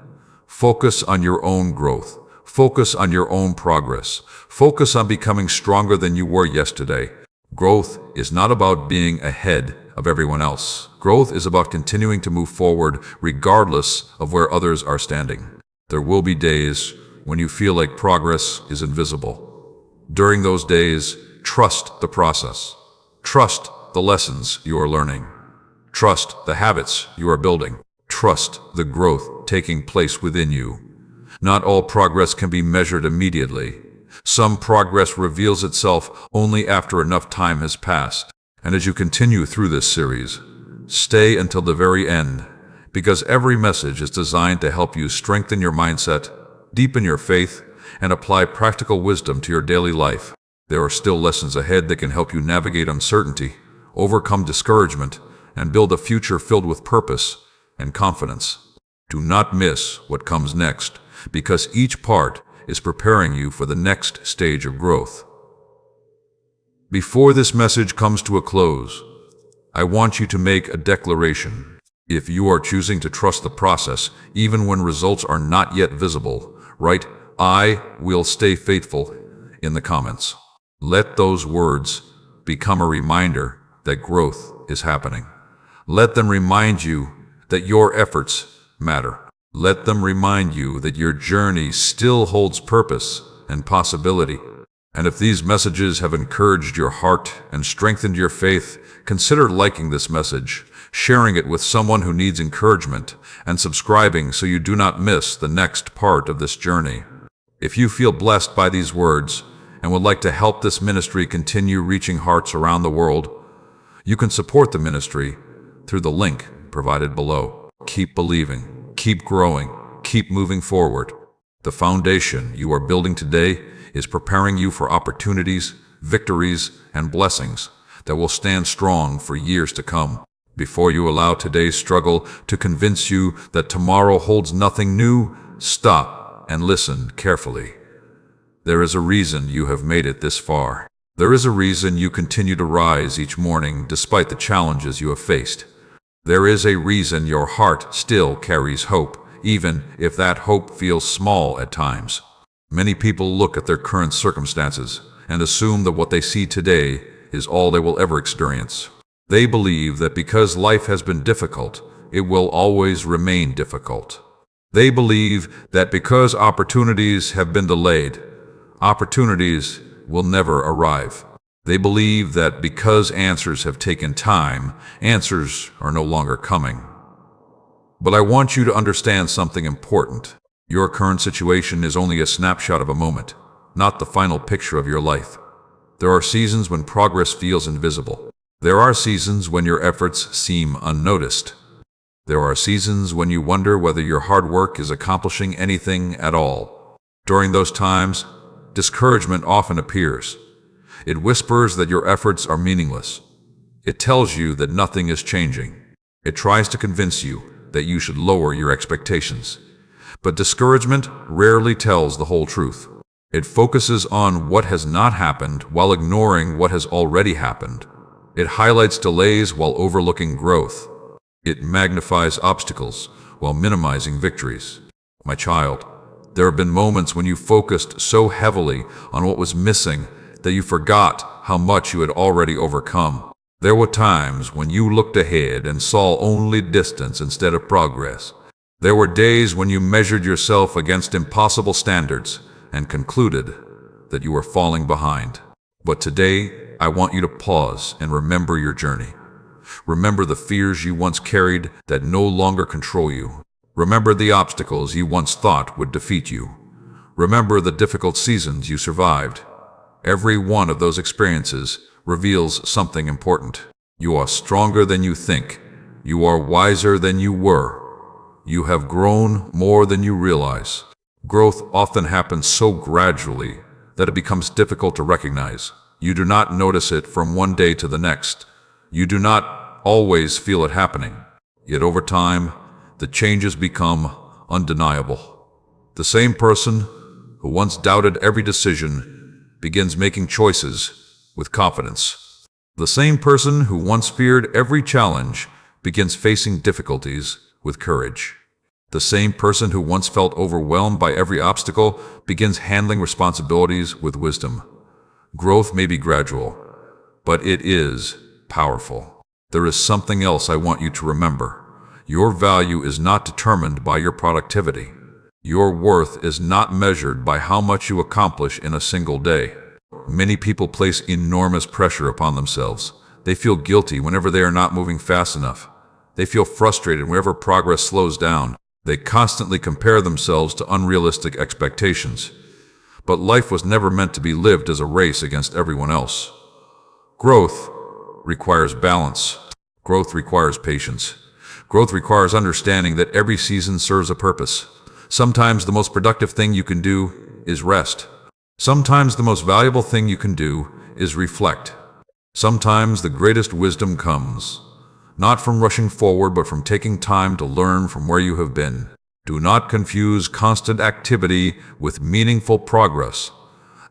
Focus on your own growth. Focus on your own progress. Focus on becoming stronger than you were yesterday. Growth is not about being ahead of everyone else. Growth is about continuing to move forward regardless of where others are standing. There will be days when you feel like progress is invisible. During those days, trust the process. Trust the lessons you are learning. Trust the habits you are building. Trust the growth taking place within you. Not all progress can be measured immediately. Some progress reveals itself only after enough time has passed. And as you continue through this series, stay until the very end, because every message is designed to help you strengthen your mindset, deepen your faith, and apply practical wisdom to your daily life. There are still lessons ahead that can help you navigate uncertainty, overcome discouragement, and build a future filled with purpose and confidence. Do not miss what comes next, because each part is preparing you for the next stage of growth. Before this message comes to a close, I want you to make a declaration. If you are choosing to trust the process, even when results are not yet visible, write, "I will stay faithful," in the comments. Let those words become a reminder that growth is happening. Let them remind you that your efforts matter. Let them remind you that your journey still holds purpose and possibility. And if these messages have encouraged your heart and strengthened your faith, consider liking this message, sharing it with someone who needs encouragement, and subscribing so you do not miss the next part of this journey. If you feel blessed by these words and would like to help this ministry continue reaching hearts around the world, you can support the ministry through the link provided below. Keep believing, keep growing, keep moving forward. The foundation you are building today is preparing you for opportunities, victories, and blessings that will stand strong for years to come. Before you allow today's struggle to convince you that tomorrow holds nothing new, stop and listen carefully. There is a reason you have made it this far. There is a reason you continue to rise each morning despite the challenges you have faced. There is a reason your heart still carries hope, even if that hope feels small at times. Many people look at their current circumstances and assume that what they see today is all they will ever experience. They believe that because life has been difficult, it will always remain difficult. They believe that because opportunities have been delayed, opportunities will never arrive. They believe that because answers have taken time, answers are no longer coming. But I want you to understand something important. Your current situation is only a snapshot of a moment, not the final picture of your life. There are seasons when progress feels invisible. There are seasons when your efforts seem unnoticed. There are seasons when you wonder whether your hard work is accomplishing anything at all. During those times, discouragement often appears. It whispers that your efforts are meaningless. It tells you that nothing is changing. It tries to convince you that you should lower your expectations. But discouragement rarely tells the whole truth. It focuses on what has not happened while ignoring what has already happened. It highlights delays while overlooking growth. It magnifies obstacles while minimizing victories. My child, there have been moments when you focused so heavily on what was missing that you forgot how much you had already overcome. There were times when you looked ahead and saw only distance instead of progress. There were days when you measured yourself against impossible standards and concluded that you were falling behind. But today, I want you to pause and remember your journey. Remember the fears you once carried that no longer control you. Remember the obstacles you once thought would defeat you. Remember the difficult seasons you survived. Every one of those experiences reveals something important. You are stronger than you think. You are wiser than you were. You have grown more than you realize. Growth often happens so gradually that it becomes difficult to recognize. You do not notice it from one day to the next. You do not always feel it happening. Yet over time, the changes become undeniable. The same person who once doubted every decision begins making choices with confidence. The same person who once feared every challenge begins facing difficulties with courage. The same person who once felt overwhelmed by every obstacle begins handling responsibilities with wisdom. Growth may be gradual, but it is powerful. There is something else I want you to remember. Your value is not determined by your productivity. Your worth is not measured by how much you accomplish in a single day. Many people place enormous pressure upon themselves. They feel guilty whenever they are not moving fast enough. They feel frustrated whenever progress slows down. They constantly compare themselves to unrealistic expectations. But life was never meant to be lived as a race against everyone else. Growth requires balance. Growth requires patience. Growth requires understanding that every season serves a purpose. Sometimes the most productive thing you can do is rest. Sometimes the most valuable thing you can do is reflect. Sometimes the greatest wisdom comes not from rushing forward, but from taking time to learn from where you have been. Do not confuse constant activity with meaningful progress.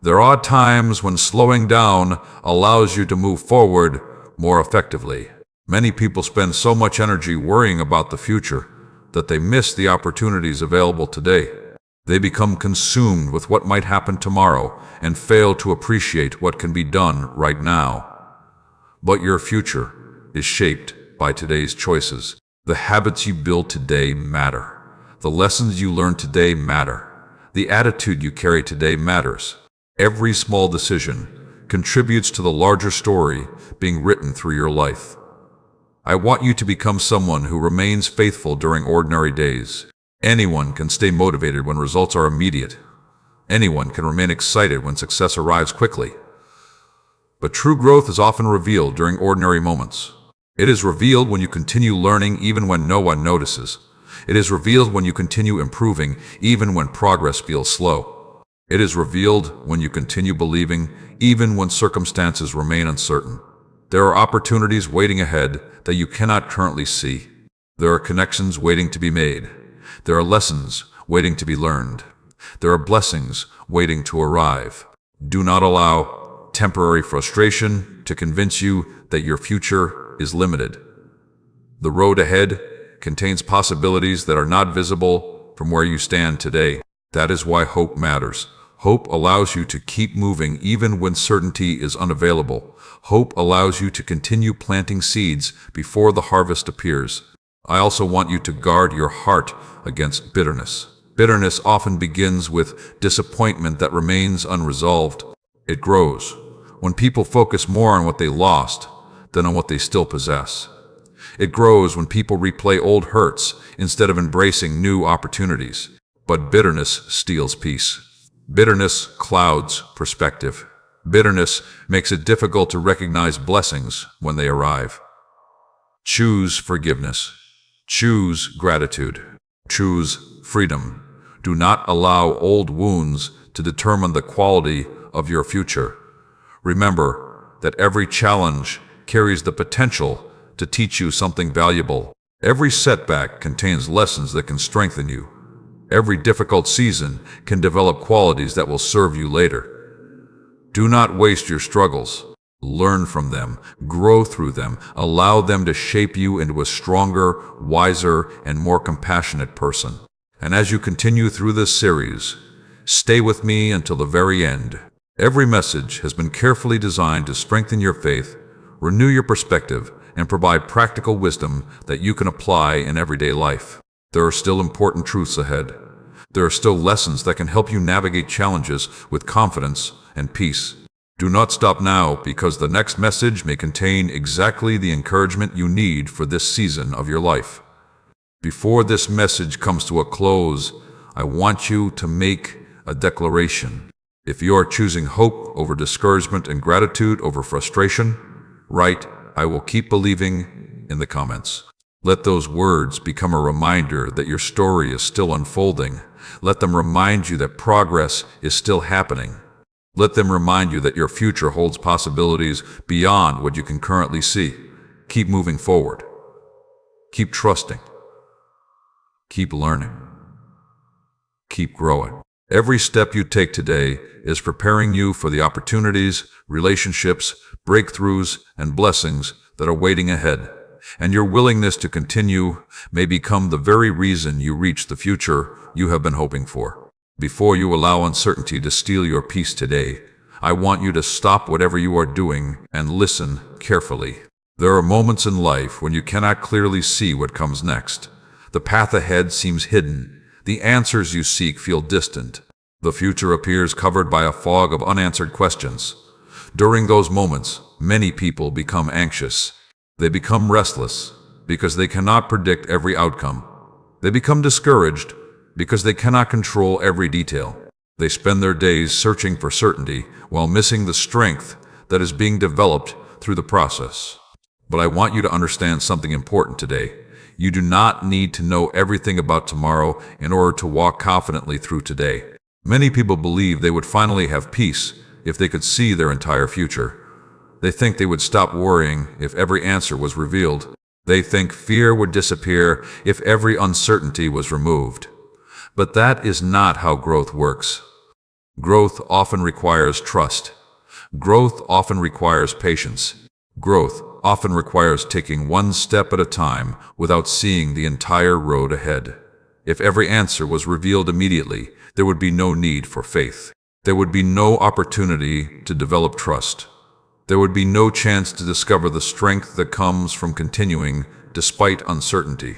There are times when slowing down allows you to move forward more effectively. Many people spend so much energy worrying about the future that they miss the opportunities available today. They become consumed with what might happen tomorrow and fail to appreciate what can be done right now. But your future is shaped by today's choices. The habits you build today matter. The lessons you learn today matter. The attitude you carry today matters. Every small decision contributes to the larger story being written through your life. I want you to become someone who remains faithful during ordinary days. Anyone can stay motivated when results are immediate. Anyone can remain excited when success arrives quickly. But true growth is often revealed during ordinary moments. It is revealed when you continue learning even when no one notices. It is revealed when you continue improving even when progress feels slow. It is revealed when you continue believing even when circumstances remain uncertain. There are opportunities waiting ahead that you cannot currently see. There are connections waiting to be made. There are lessons waiting to be learned. There are blessings waiting to arrive. Do not allow temporary frustration to convince you that your future is limited. The road ahead contains possibilities that are not visible from where you stand today. That is why hope matters. Hope allows you to keep moving even when certainty is unavailable. Hope allows you to continue planting seeds before the harvest appears. I also want you to guard your heart against bitterness. Bitterness often begins with disappointment that remains unresolved. It grows when people focus more on what they lost than on what they still possess. It grows when people replay old hurts instead of embracing new opportunities. But bitterness steals peace. Bitterness clouds perspective. Bitterness makes it difficult to recognize blessings when they arrive. Choose forgiveness. Choose gratitude. Choose freedom. Do not allow old wounds to determine the quality of your future. Remember that every challenge carries the potential to teach you something valuable. Every setback contains lessons that can strengthen you. Every difficult season can develop qualities that will serve you later. Do not waste your struggles. Learn from them, grow through them, allow them to shape you into a stronger, wiser, and more compassionate person. And as you continue through this series, stay with me until the very end. Every message has been carefully designed to strengthen your faith, renew your perspective, and provide practical wisdom that you can apply in everyday life. There are still important truths ahead. There are still lessons that can help you navigate challenges with confidence and peace. Do not stop now, because the next message may contain exactly the encouragement you need for this season of your life. Before this message comes to a close, I want you to make a declaration. If you are choosing hope over discouragement and gratitude over frustration, write, "I will keep believing," in the comments. Let those words become a reminder that your story is still unfolding. Let them remind you that progress is still happening. Let them remind you that your future holds possibilities beyond what you can currently see. Keep moving forward. Keep trusting. Keep learning. Keep growing. Every step you take today is preparing you for the opportunities, relationships, breakthroughs, and blessings that are waiting ahead. And your willingness to continue may become the very reason you reach the future you have been hoping for. Before you allow uncertainty to steal your peace today, I want you to stop whatever you are doing and listen carefully. There are moments in life when you cannot clearly see what comes next. The path ahead seems hidden. The answers you seek feel distant. The future appears covered by a fog of unanswered questions. During those moments, many people become anxious. They become restless because they cannot predict every outcome. They become discouraged because they cannot control every detail. They spend their days searching for certainty while missing the strength that is being developed through the process. But I want you to understand something important today. You do not need to know everything about tomorrow in order to walk confidently through today. Many people believe they would finally have peace if they could see their entire future. They think they would stop worrying if every answer was revealed. They think fear would disappear if every uncertainty was removed. But that is not how growth works. Growth often requires trust. Growth often requires patience. Growth often requires taking one step at a time without seeing the entire road ahead. If every answer was revealed immediately, there would be no need for faith. There would be no opportunity to develop trust. There would be no chance to discover the strength that comes from continuing despite uncertainty.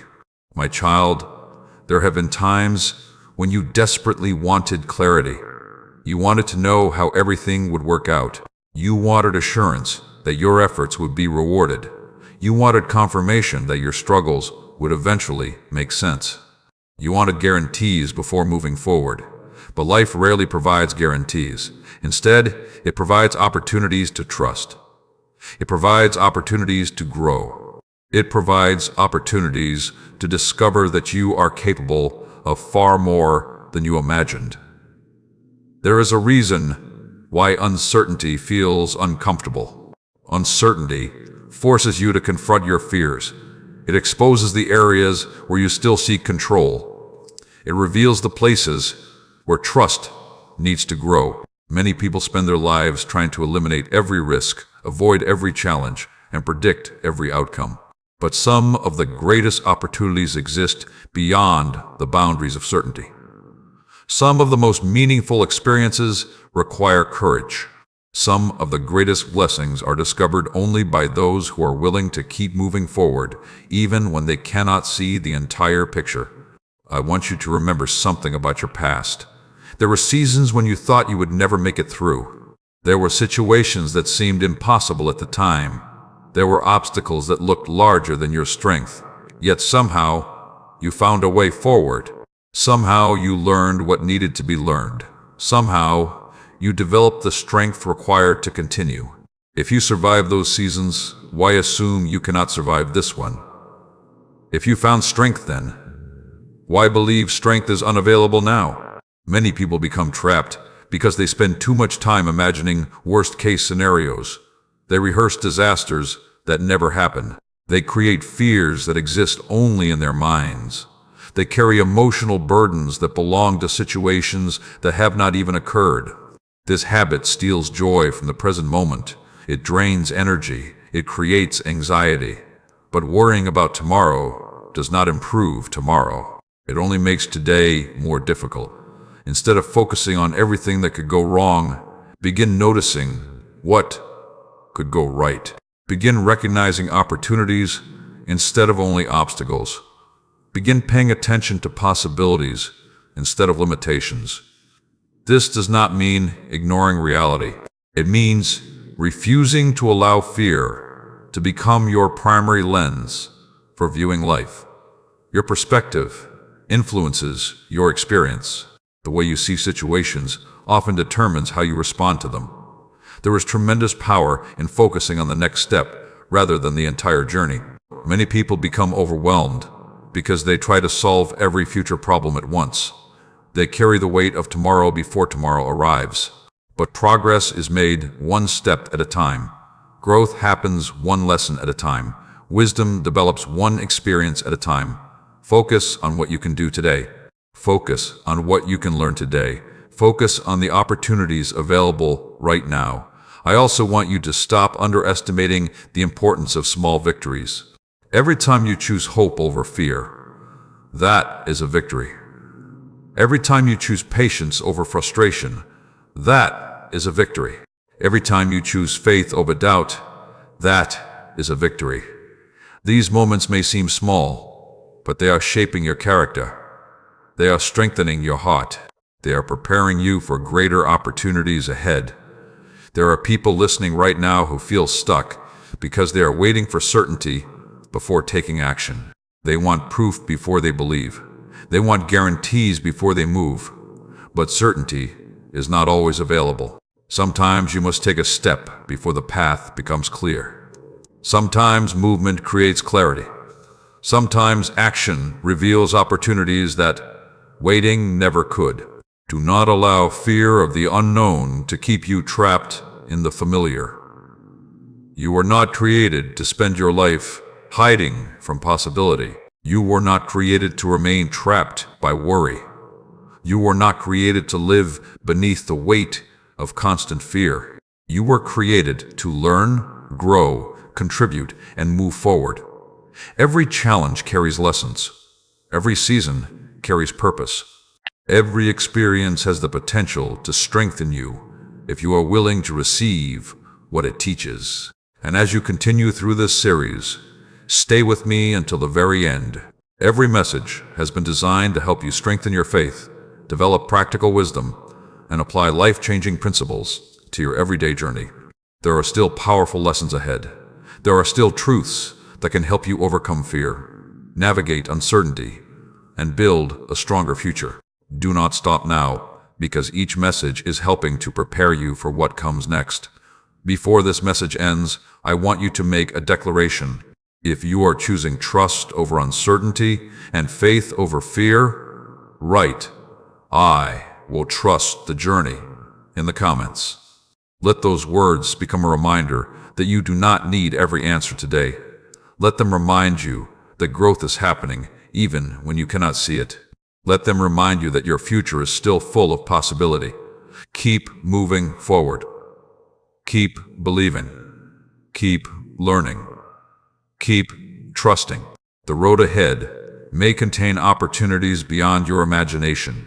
My child, there have been times when you desperately wanted clarity. You wanted to know how everything would work out. You wanted assurance that your efforts would be rewarded. You wanted confirmation that your struggles would eventually make sense. You wanted guarantees before moving forward. But life rarely provides guarantees. Instead, it provides opportunities to trust. It provides opportunities to grow. It provides opportunities to discover that you are capable of far more than you imagined. There is a reason why uncertainty feels uncomfortable. Uncertainty forces you to confront your fears. It exposes the areas where you still seek control. It reveals the places where trust needs to grow. Many people spend their lives trying to eliminate every risk, avoid every challenge, and predict every outcome. But some of the greatest opportunities exist beyond the boundaries of certainty. Some of the most meaningful experiences require courage. Some of the greatest blessings are discovered only by those who are willing to keep moving forward, even when they cannot see the entire picture. I want you to remember something about your past. There were seasons when you thought you would never make it through. There were situations that seemed impossible at the time. There were obstacles that looked larger than your strength. Yet somehow, you found a way forward. Somehow you learned what needed to be learned. Somehow, you developed the strength required to continue. If you survived those seasons, why assume you cannot survive this one? If you found strength then, why believe strength is unavailable now? Many people become trapped because they spend too much time imagining worst-case scenarios. They rehearse disasters that never happen. They create fears that exist only in their minds. They carry emotional burdens that belong to situations that have not even occurred. This habit steals joy from the present moment. It drains energy. It creates anxiety. But worrying about tomorrow does not improve tomorrow. It only makes today more difficult. Instead of focusing on everything that could go wrong, begin noticing what could go right. Begin recognizing opportunities instead of only obstacles. Begin paying attention to possibilities instead of limitations. This does not mean ignoring reality. It means refusing to allow fear to become your primary lens for viewing life. Your perspective influences your experience. The way you see situations often determines how you respond to them. There is tremendous power in focusing on the next step rather than the entire journey. Many people become overwhelmed because they try to solve every future problem at once. They carry the weight of tomorrow before tomorrow arrives. But progress is made one step at a time. Growth happens one lesson at a time. Wisdom develops one experience at a time. Focus on what you can do today. Focus on what you can learn today. Focus on the opportunities available right now. I also want you to stop underestimating the importance of small victories. Every time you choose hope over fear, that is a victory. Every time you choose patience over frustration, that is a victory. Every time you choose faith over doubt, that is a victory. These moments may seem small, but they are shaping your character. They are strengthening your heart. They are preparing you for greater opportunities ahead. There are people listening right now who feel stuck because they are waiting for certainty before taking action. They want proof before they believe. They want guarantees before they move. But certainty is not always available. Sometimes you must take a step before the path becomes clear. Sometimes movement creates clarity. Sometimes action reveals opportunities that waiting never could. Do not allow fear of the unknown to keep you trapped in the familiar. You were not created to spend your life hiding from possibility. You were not created to remain trapped by worry. You were not created to live beneath the weight of constant fear. You were created to learn, grow, contribute, and move forward. Every challenge carries lessons. Every season carries purpose. Every experience has the potential to strengthen you if you are willing to receive what it teaches. And as you continue through this series, stay with me until the very end. Every message has been designed to help you strengthen your faith, develop practical wisdom, and apply life-changing principles to your everyday journey. There are still powerful lessons ahead. There are still truths that can help you overcome fear, navigate uncertainty, and build a stronger future. Do not stop now, because each message is helping to prepare you for what comes next. Before this message ends, I want you to make a declaration. If you are choosing trust over uncertainty and faith over fear, write, "I will trust the journey," in the comments. Let those words become a reminder that you do not need every answer today. Let them remind you that growth is happening even when you cannot see it. Let them remind you that your future is still full of possibility. Keep moving forward. Keep believing. Keep learning. Keep trusting. The road ahead may contain opportunities beyond your imagination,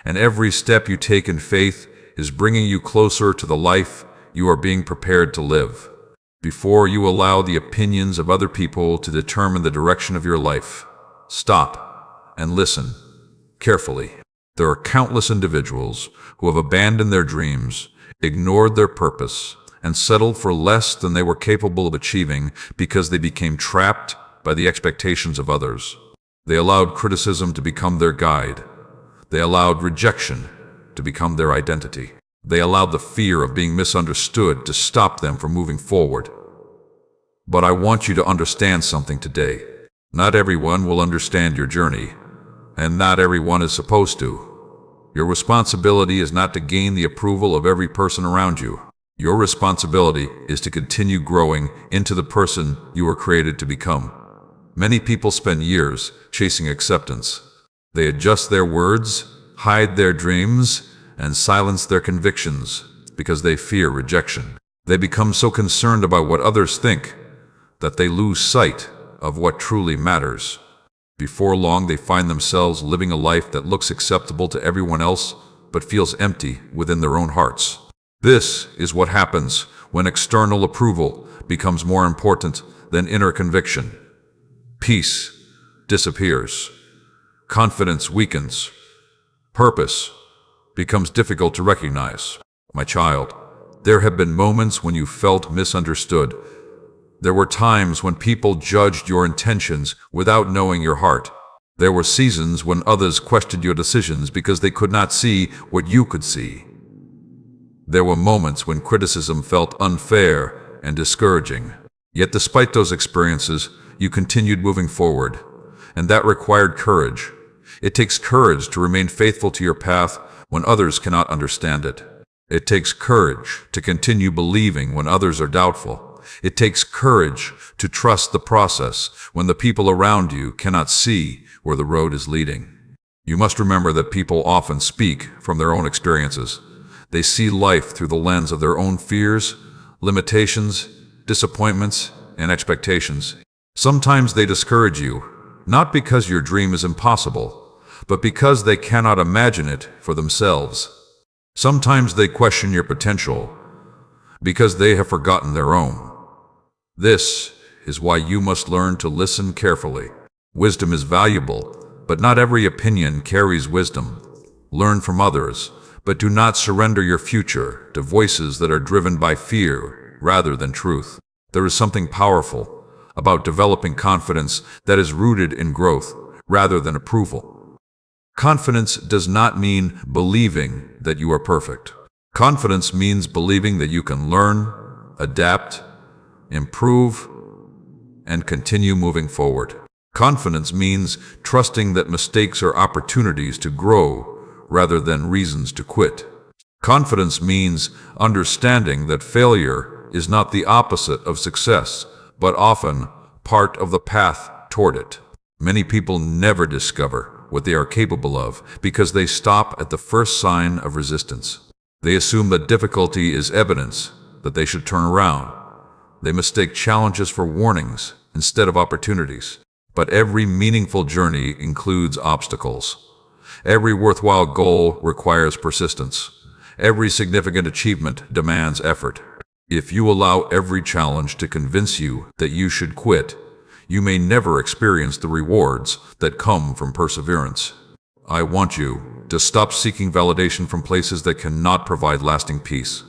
and every step you take in faith is bringing you closer to the life you are being prepared to live. Before you allow the opinions of other people to determine the direction of your life, stop and listen. carefully. There are countless individuals who have abandoned their dreams, ignored their purpose, and settled for less than they were capable of achieving because they became trapped by the expectations of others. They allowed criticism to become their guide. They allowed rejection to become their identity. They allowed the fear of being misunderstood to stop them from moving forward. But I want you to understand something today. Not everyone will understand your journey, and not everyone is supposed to. Your responsibility is not to gain the approval of every person around you. Your responsibility is to continue growing into the person you were created to become. Many people spend years chasing acceptance. They adjust their words, hide their dreams, and silence their convictions because they fear rejection. They become so concerned about what others think that they lose sight of what truly matters. Before long, they find themselves living a life that looks acceptable to everyone else but feels empty within their own hearts. This is what happens when external approval becomes more important than inner conviction. Peace disappears. Confidence weakens. Purpose becomes difficult to recognize. My child, there have been moments when you felt misunderstood. There were times when people judged your intentions without knowing your heart. There were seasons when others questioned your decisions because they could not see what you could see. There were moments when criticism felt unfair and discouraging. Yet despite those experiences, you continued moving forward, and that required courage. It takes courage to remain faithful to your path when others cannot understand it. It takes courage to continue believing when others are doubtful. It takes courage to trust the process when the people around you cannot see where the road is leading. You must remember that people often speak from their own experiences. They see life through the lens of their own fears, limitations, disappointments, and expectations. Sometimes they discourage you, not because your dream is impossible, but because they cannot imagine it for themselves. Sometimes they question your potential because they have forgotten their own. This is why you must learn to listen carefully. Wisdom is valuable, but not every opinion carries wisdom. Learn from others, but do not surrender your future to voices that are driven by fear rather than truth. There is something powerful about developing confidence that is rooted in growth rather than approval. Confidence does not mean believing that you are perfect. Confidence means believing that you can learn, adapt, improve, and continue moving forward. Confidence means trusting that mistakes are opportunities to grow rather than reasons to quit. Confidence means understanding that failure is not the opposite of success, but often part of the path toward it. Many people never discover what they are capable of because they stop at the first sign of resistance. They assume that difficulty is evidence that they should turn around. They mistake challenges for warnings instead of opportunities. But every meaningful journey includes obstacles. Every worthwhile goal requires persistence. Every significant achievement demands effort. If you allow every challenge to convince you that you should quit, you may never experience the rewards that come from perseverance. I want you to stop seeking validation from places that cannot provide lasting peace.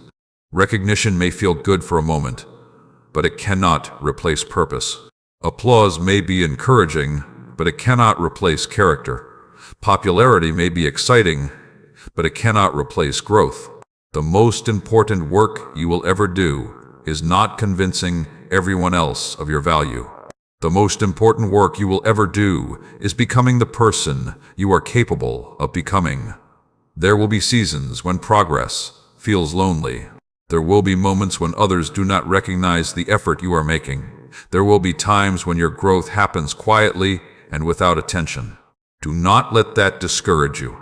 Recognition may feel good for a moment, but it cannot replace purpose. Applause may be encouraging, but it cannot replace character. Popularity may be exciting, but it cannot replace growth. The most important work you will ever do is not convincing everyone else of your value. The most important work you will ever do is becoming the person you are capable of becoming. There will be seasons when progress feels lonely. There will be moments when others do not recognize the effort you are making. There will be times when your growth happens quietly and without attention. Do not let that discourage you.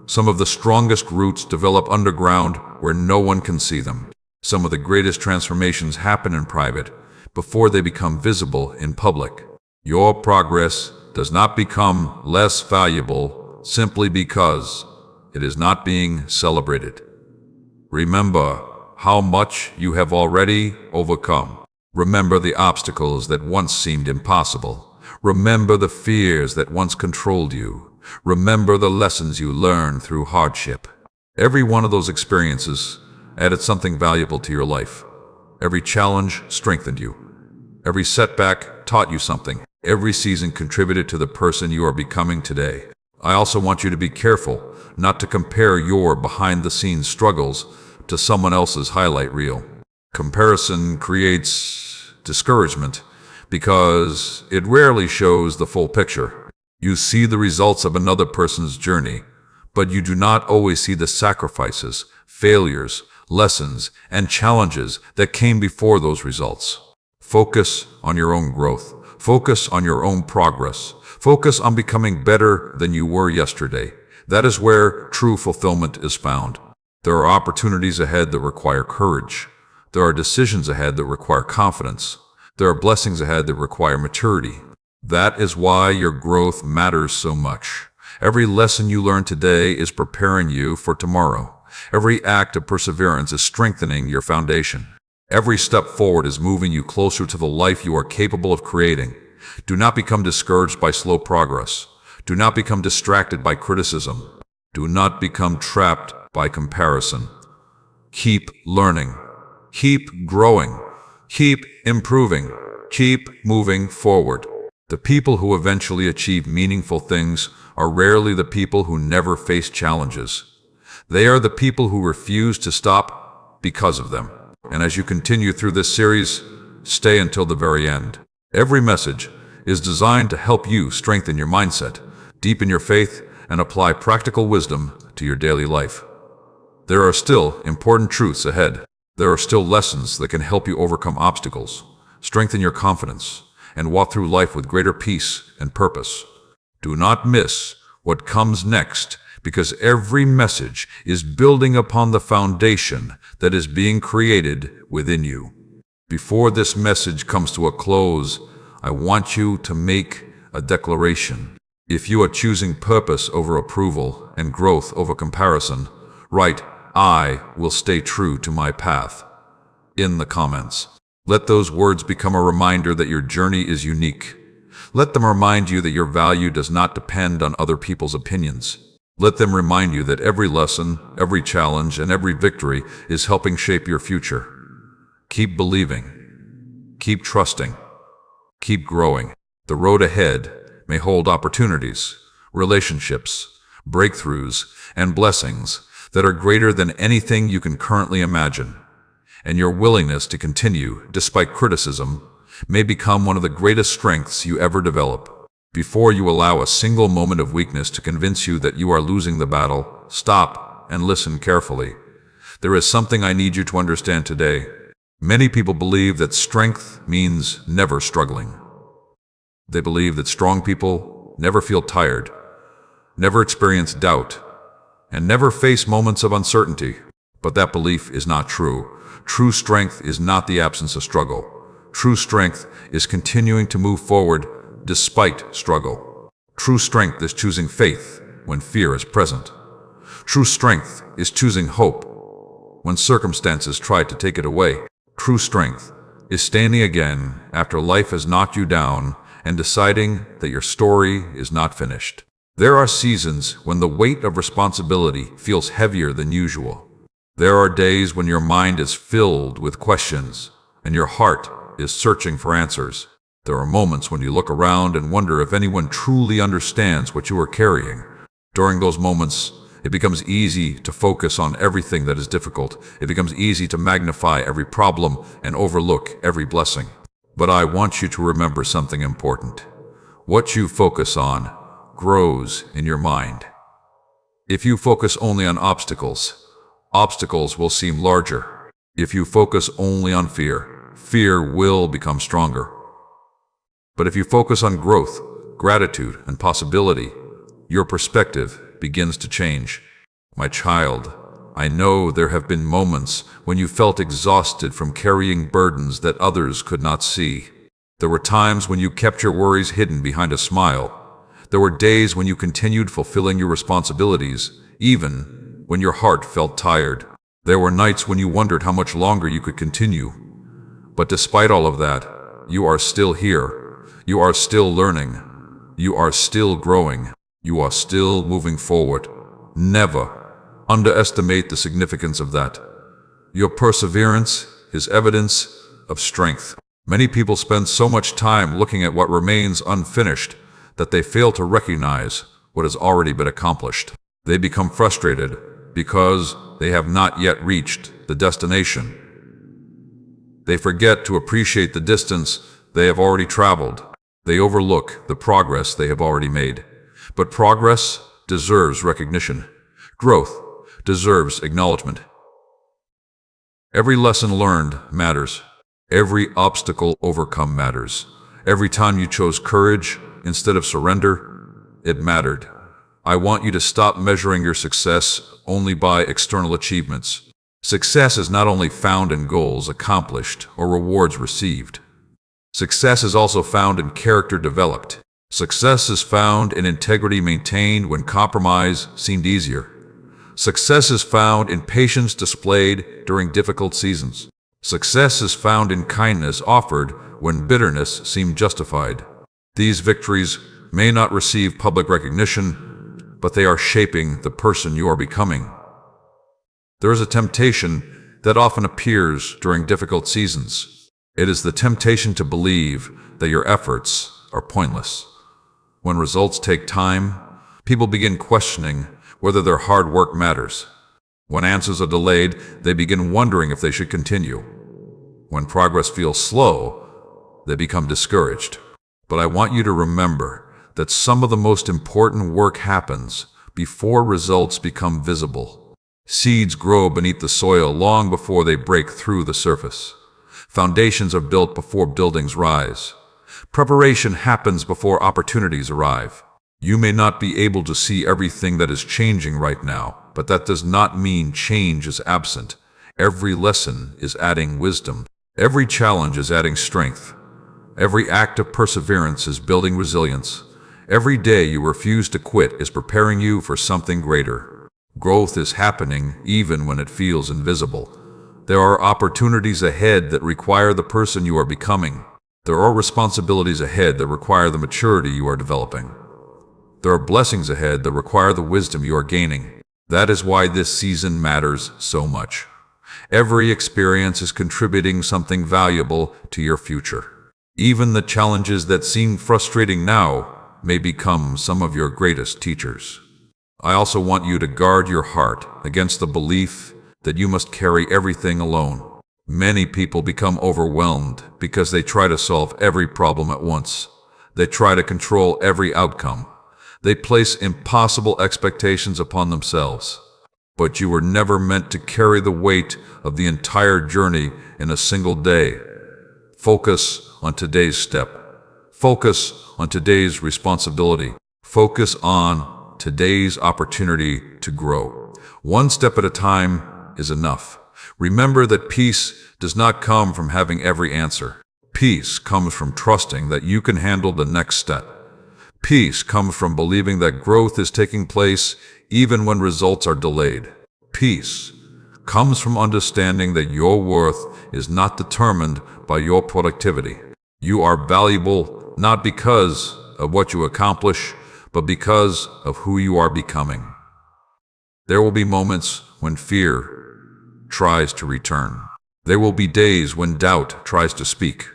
Some of the strongest roots develop underground where no one can see them. Some of the greatest transformations happen in private before they become visible in public. Your progress does not become less valuable simply because it is not being celebrated. Remember how much you have already overcome. Remember the obstacles that once seemed impossible. Remember the fears that once controlled you. Remember the lessons you learned through hardship. Every one of those experiences added something valuable to your life. Every challenge strengthened you. Every setback taught you something. Every season contributed to the person you are becoming today. I also want you to be careful not to compare your behind-the-scenes struggles to someone else's highlight reel. Comparison creates discouragement because it rarely shows the full picture. You see the results of another person's journey, but you do not always see the sacrifices, failures, lessons, and challenges that came before those results. Focus on your own growth. Focus on your own progress. Focus on becoming better than you were yesterday. That is where true fulfillment is found. There are opportunities ahead that require courage. There are decisions ahead that require confidence. There are blessings ahead that require maturity. That is why your growth matters so much. Every lesson you learn today is preparing you for tomorrow. Every act of perseverance is strengthening your foundation. Every step forward is moving you closer to the life you are capable of creating. Do not become discouraged by slow progress. Do not become distracted by criticism. Do not become trapped by comparison. Keep learning. Keep growing. Keep improving. Keep moving forward. The people who eventually achieve meaningful things are rarely the people who never face challenges. They are the people who refuse to stop because of them. And as you continue through this series, stay until the very end. Every message is designed to help you strengthen your mindset, deepen your faith, and apply practical wisdom to your daily life. There are still important truths ahead. There are still lessons that can help you overcome obstacles, strengthen your confidence, and walk through life with greater peace and purpose. Do not miss what comes next, because every message is building upon the foundation that is being created within you. Before this message comes to a close, I want you to make a declaration. If you are choosing purpose over approval and growth over comparison, write, "I will stay true to my path," in the comments. Let those words become a reminder that your journey is unique. Let them remind you that your value does not depend on other people's opinions. Let them remind you that every lesson, every challenge, and every victory is helping shape your future. Keep believing. Keep trusting. Keep growing. The road ahead may hold opportunities, relationships, breakthroughs, and blessings that are greater than anything you can currently imagine. And your willingness to continue, despite criticism, may become one of the greatest strengths you ever develop. Before you allow a single moment of weakness to convince you that you are losing the battle, stop and listen carefully. There is something I need you to understand today. Many people believe that strength means never struggling. They believe that strong people never feel tired, never experience doubt, and never face moments of uncertainty. But that belief is not true. True strength is not the absence of struggle. True strength is continuing to move forward despite struggle. True strength is choosing faith when fear is present. True strength is choosing hope when circumstances try to take it away. True strength is standing again after life has knocked you down and deciding that your story is not finished. There are seasons when the weight of responsibility feels heavier than usual. There are days when your mind is filled with questions and your heart is searching for answers. There are moments when you look around and wonder if anyone truly understands what you are carrying. During those moments, it becomes easy to focus on everything that is difficult. It becomes easy to magnify every problem and overlook every blessing. But I want you to remember something important. What you focus on grows in your mind. If you focus only on obstacles, obstacles will seem larger. If you focus only on fear, fear will become stronger. But if you focus on growth, gratitude, and possibility, your perspective begins to change. My child, I know there have been moments when you felt exhausted from carrying burdens that others could not see. There were times when you kept your worries hidden behind a smile. There were days when you continued fulfilling your responsibilities, even when your heart felt tired. There were nights when you wondered how much longer you could continue. But despite all of that, you are still here. You are still learning. You are still growing. You are still moving forward. Never underestimate the significance of that. Your perseverance is evidence of strength. Many people spend so much time looking at what remains unfinished that they fail to recognize what has already been accomplished. They become frustrated because they have not yet reached the destination. They forget to appreciate the distance they have already traveled. They overlook the progress they have already made. But progress deserves recognition. Growth deserves acknowledgement. Every lesson learned matters. Every obstacle overcome matters. Every time you chose courage instead of surrender, it mattered. I want you to stop measuring your success only by external achievements. Success is not only found in goals accomplished or rewards received. Success is also found in character developed. Success is found in integrity maintained when compromise seemed easier. Success is found in patience displayed during difficult seasons. Success is found in kindness offered when bitterness seemed justified. These victories may not receive public recognition, but they are shaping the person you are becoming. There is a temptation that often appears during difficult seasons. It is the temptation to believe that your efforts are pointless. When results take time, people begin questioning whether their hard work matters. When answers are delayed, they begin wondering if they should continue. When progress feels slow, they become discouraged. But I want you to remember that some of the most important work happens before results become visible. Seeds grow beneath the soil long before they break through the surface. Foundations are built before buildings rise. Preparation happens before opportunities arrive. You may not be able to see everything that is changing right now, but that does not mean change is absent. Every lesson is adding wisdom. Every challenge is adding strength. Every act of perseverance is building resilience. Every day you refuse to quit is preparing you for something greater. Growth is happening even when it feels invisible. There are opportunities ahead that require the person you are becoming. There are responsibilities ahead that require the maturity you are developing. There are blessings ahead that require the wisdom you are gaining. That is why this season matters so much. Every experience is contributing something valuable to your future. Even the challenges that seem frustrating now may become some of your greatest teachers. I also want you to guard your heart against the belief that you must carry everything alone. Many people become overwhelmed because they try to solve every problem at once. They try to control every outcome. They place impossible expectations upon themselves. But you were never meant to carry the weight of the entire journey in a single day. Focus on today's step. Focus on today's responsibility. Focus on today's opportunity to grow. One step at a time is enough. Remember that peace does not come from having every answer. Peace comes from trusting that you can handle the next step. Peace comes from believing that growth is taking place even when results are delayed. Peace comes from understanding that your worth is not determined by your productivity. You are valuable not because of what you accomplish, but because of who you are becoming. There will be moments when fear tries to return. There will be days when doubt tries to speak.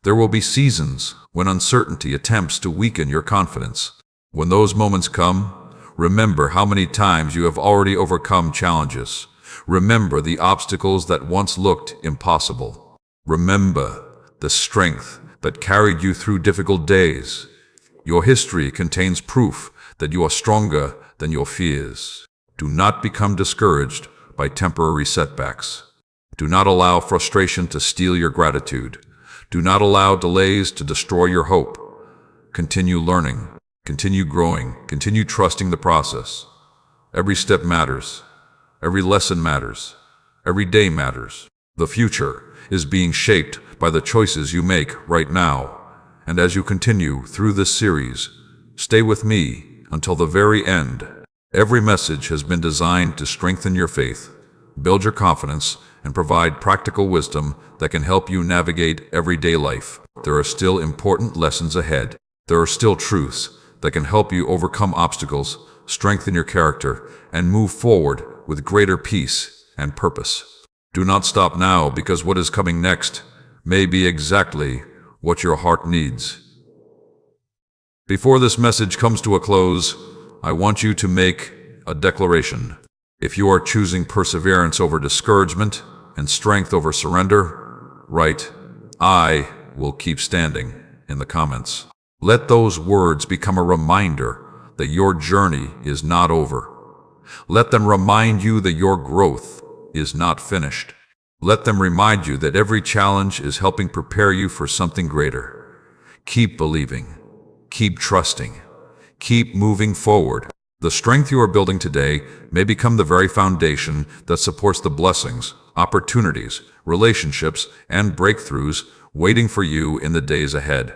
There will be seasons when uncertainty attempts to weaken your confidence. When those moments come, remember how many times you have already overcome challenges. Remember the obstacles that once looked impossible. Remember the strength that carried you through difficult days. Your history contains proof that you are stronger than your fears. Do not become discouraged by temporary setbacks. Do not allow frustration to steal your gratitude. Do not allow delays to destroy your hope. Continue learning, continue growing, continue trusting the process. Every step matters. Every lesson matters. Every day matters. The future is being shaped by the choices you make right now. And as you continue through this series, stay with me until the very end. Every message has been designed to strengthen your faith, build your confidence, and provide practical wisdom that can help you navigate everyday life. There are still important lessons ahead. There are still truths that can help you overcome obstacles, strengthen your character, and move forward with greater peace and purpose. Do not stop now, because what is coming next may be exactly what your heart needs. Before this message comes to a close, I want you to make a declaration. If you are choosing perseverance over discouragement and strength over surrender, write, "I will keep standing," in the comments. Let those words become a reminder that your journey is not over. Let them remind you that your growth is not finished. Let them remind you that every challenge is helping prepare you for something greater. Keep believing. Keep trusting. Keep moving forward. The strength you are building today may become the very foundation that supports the blessings, opportunities, relationships, and breakthroughs waiting for you in the days ahead.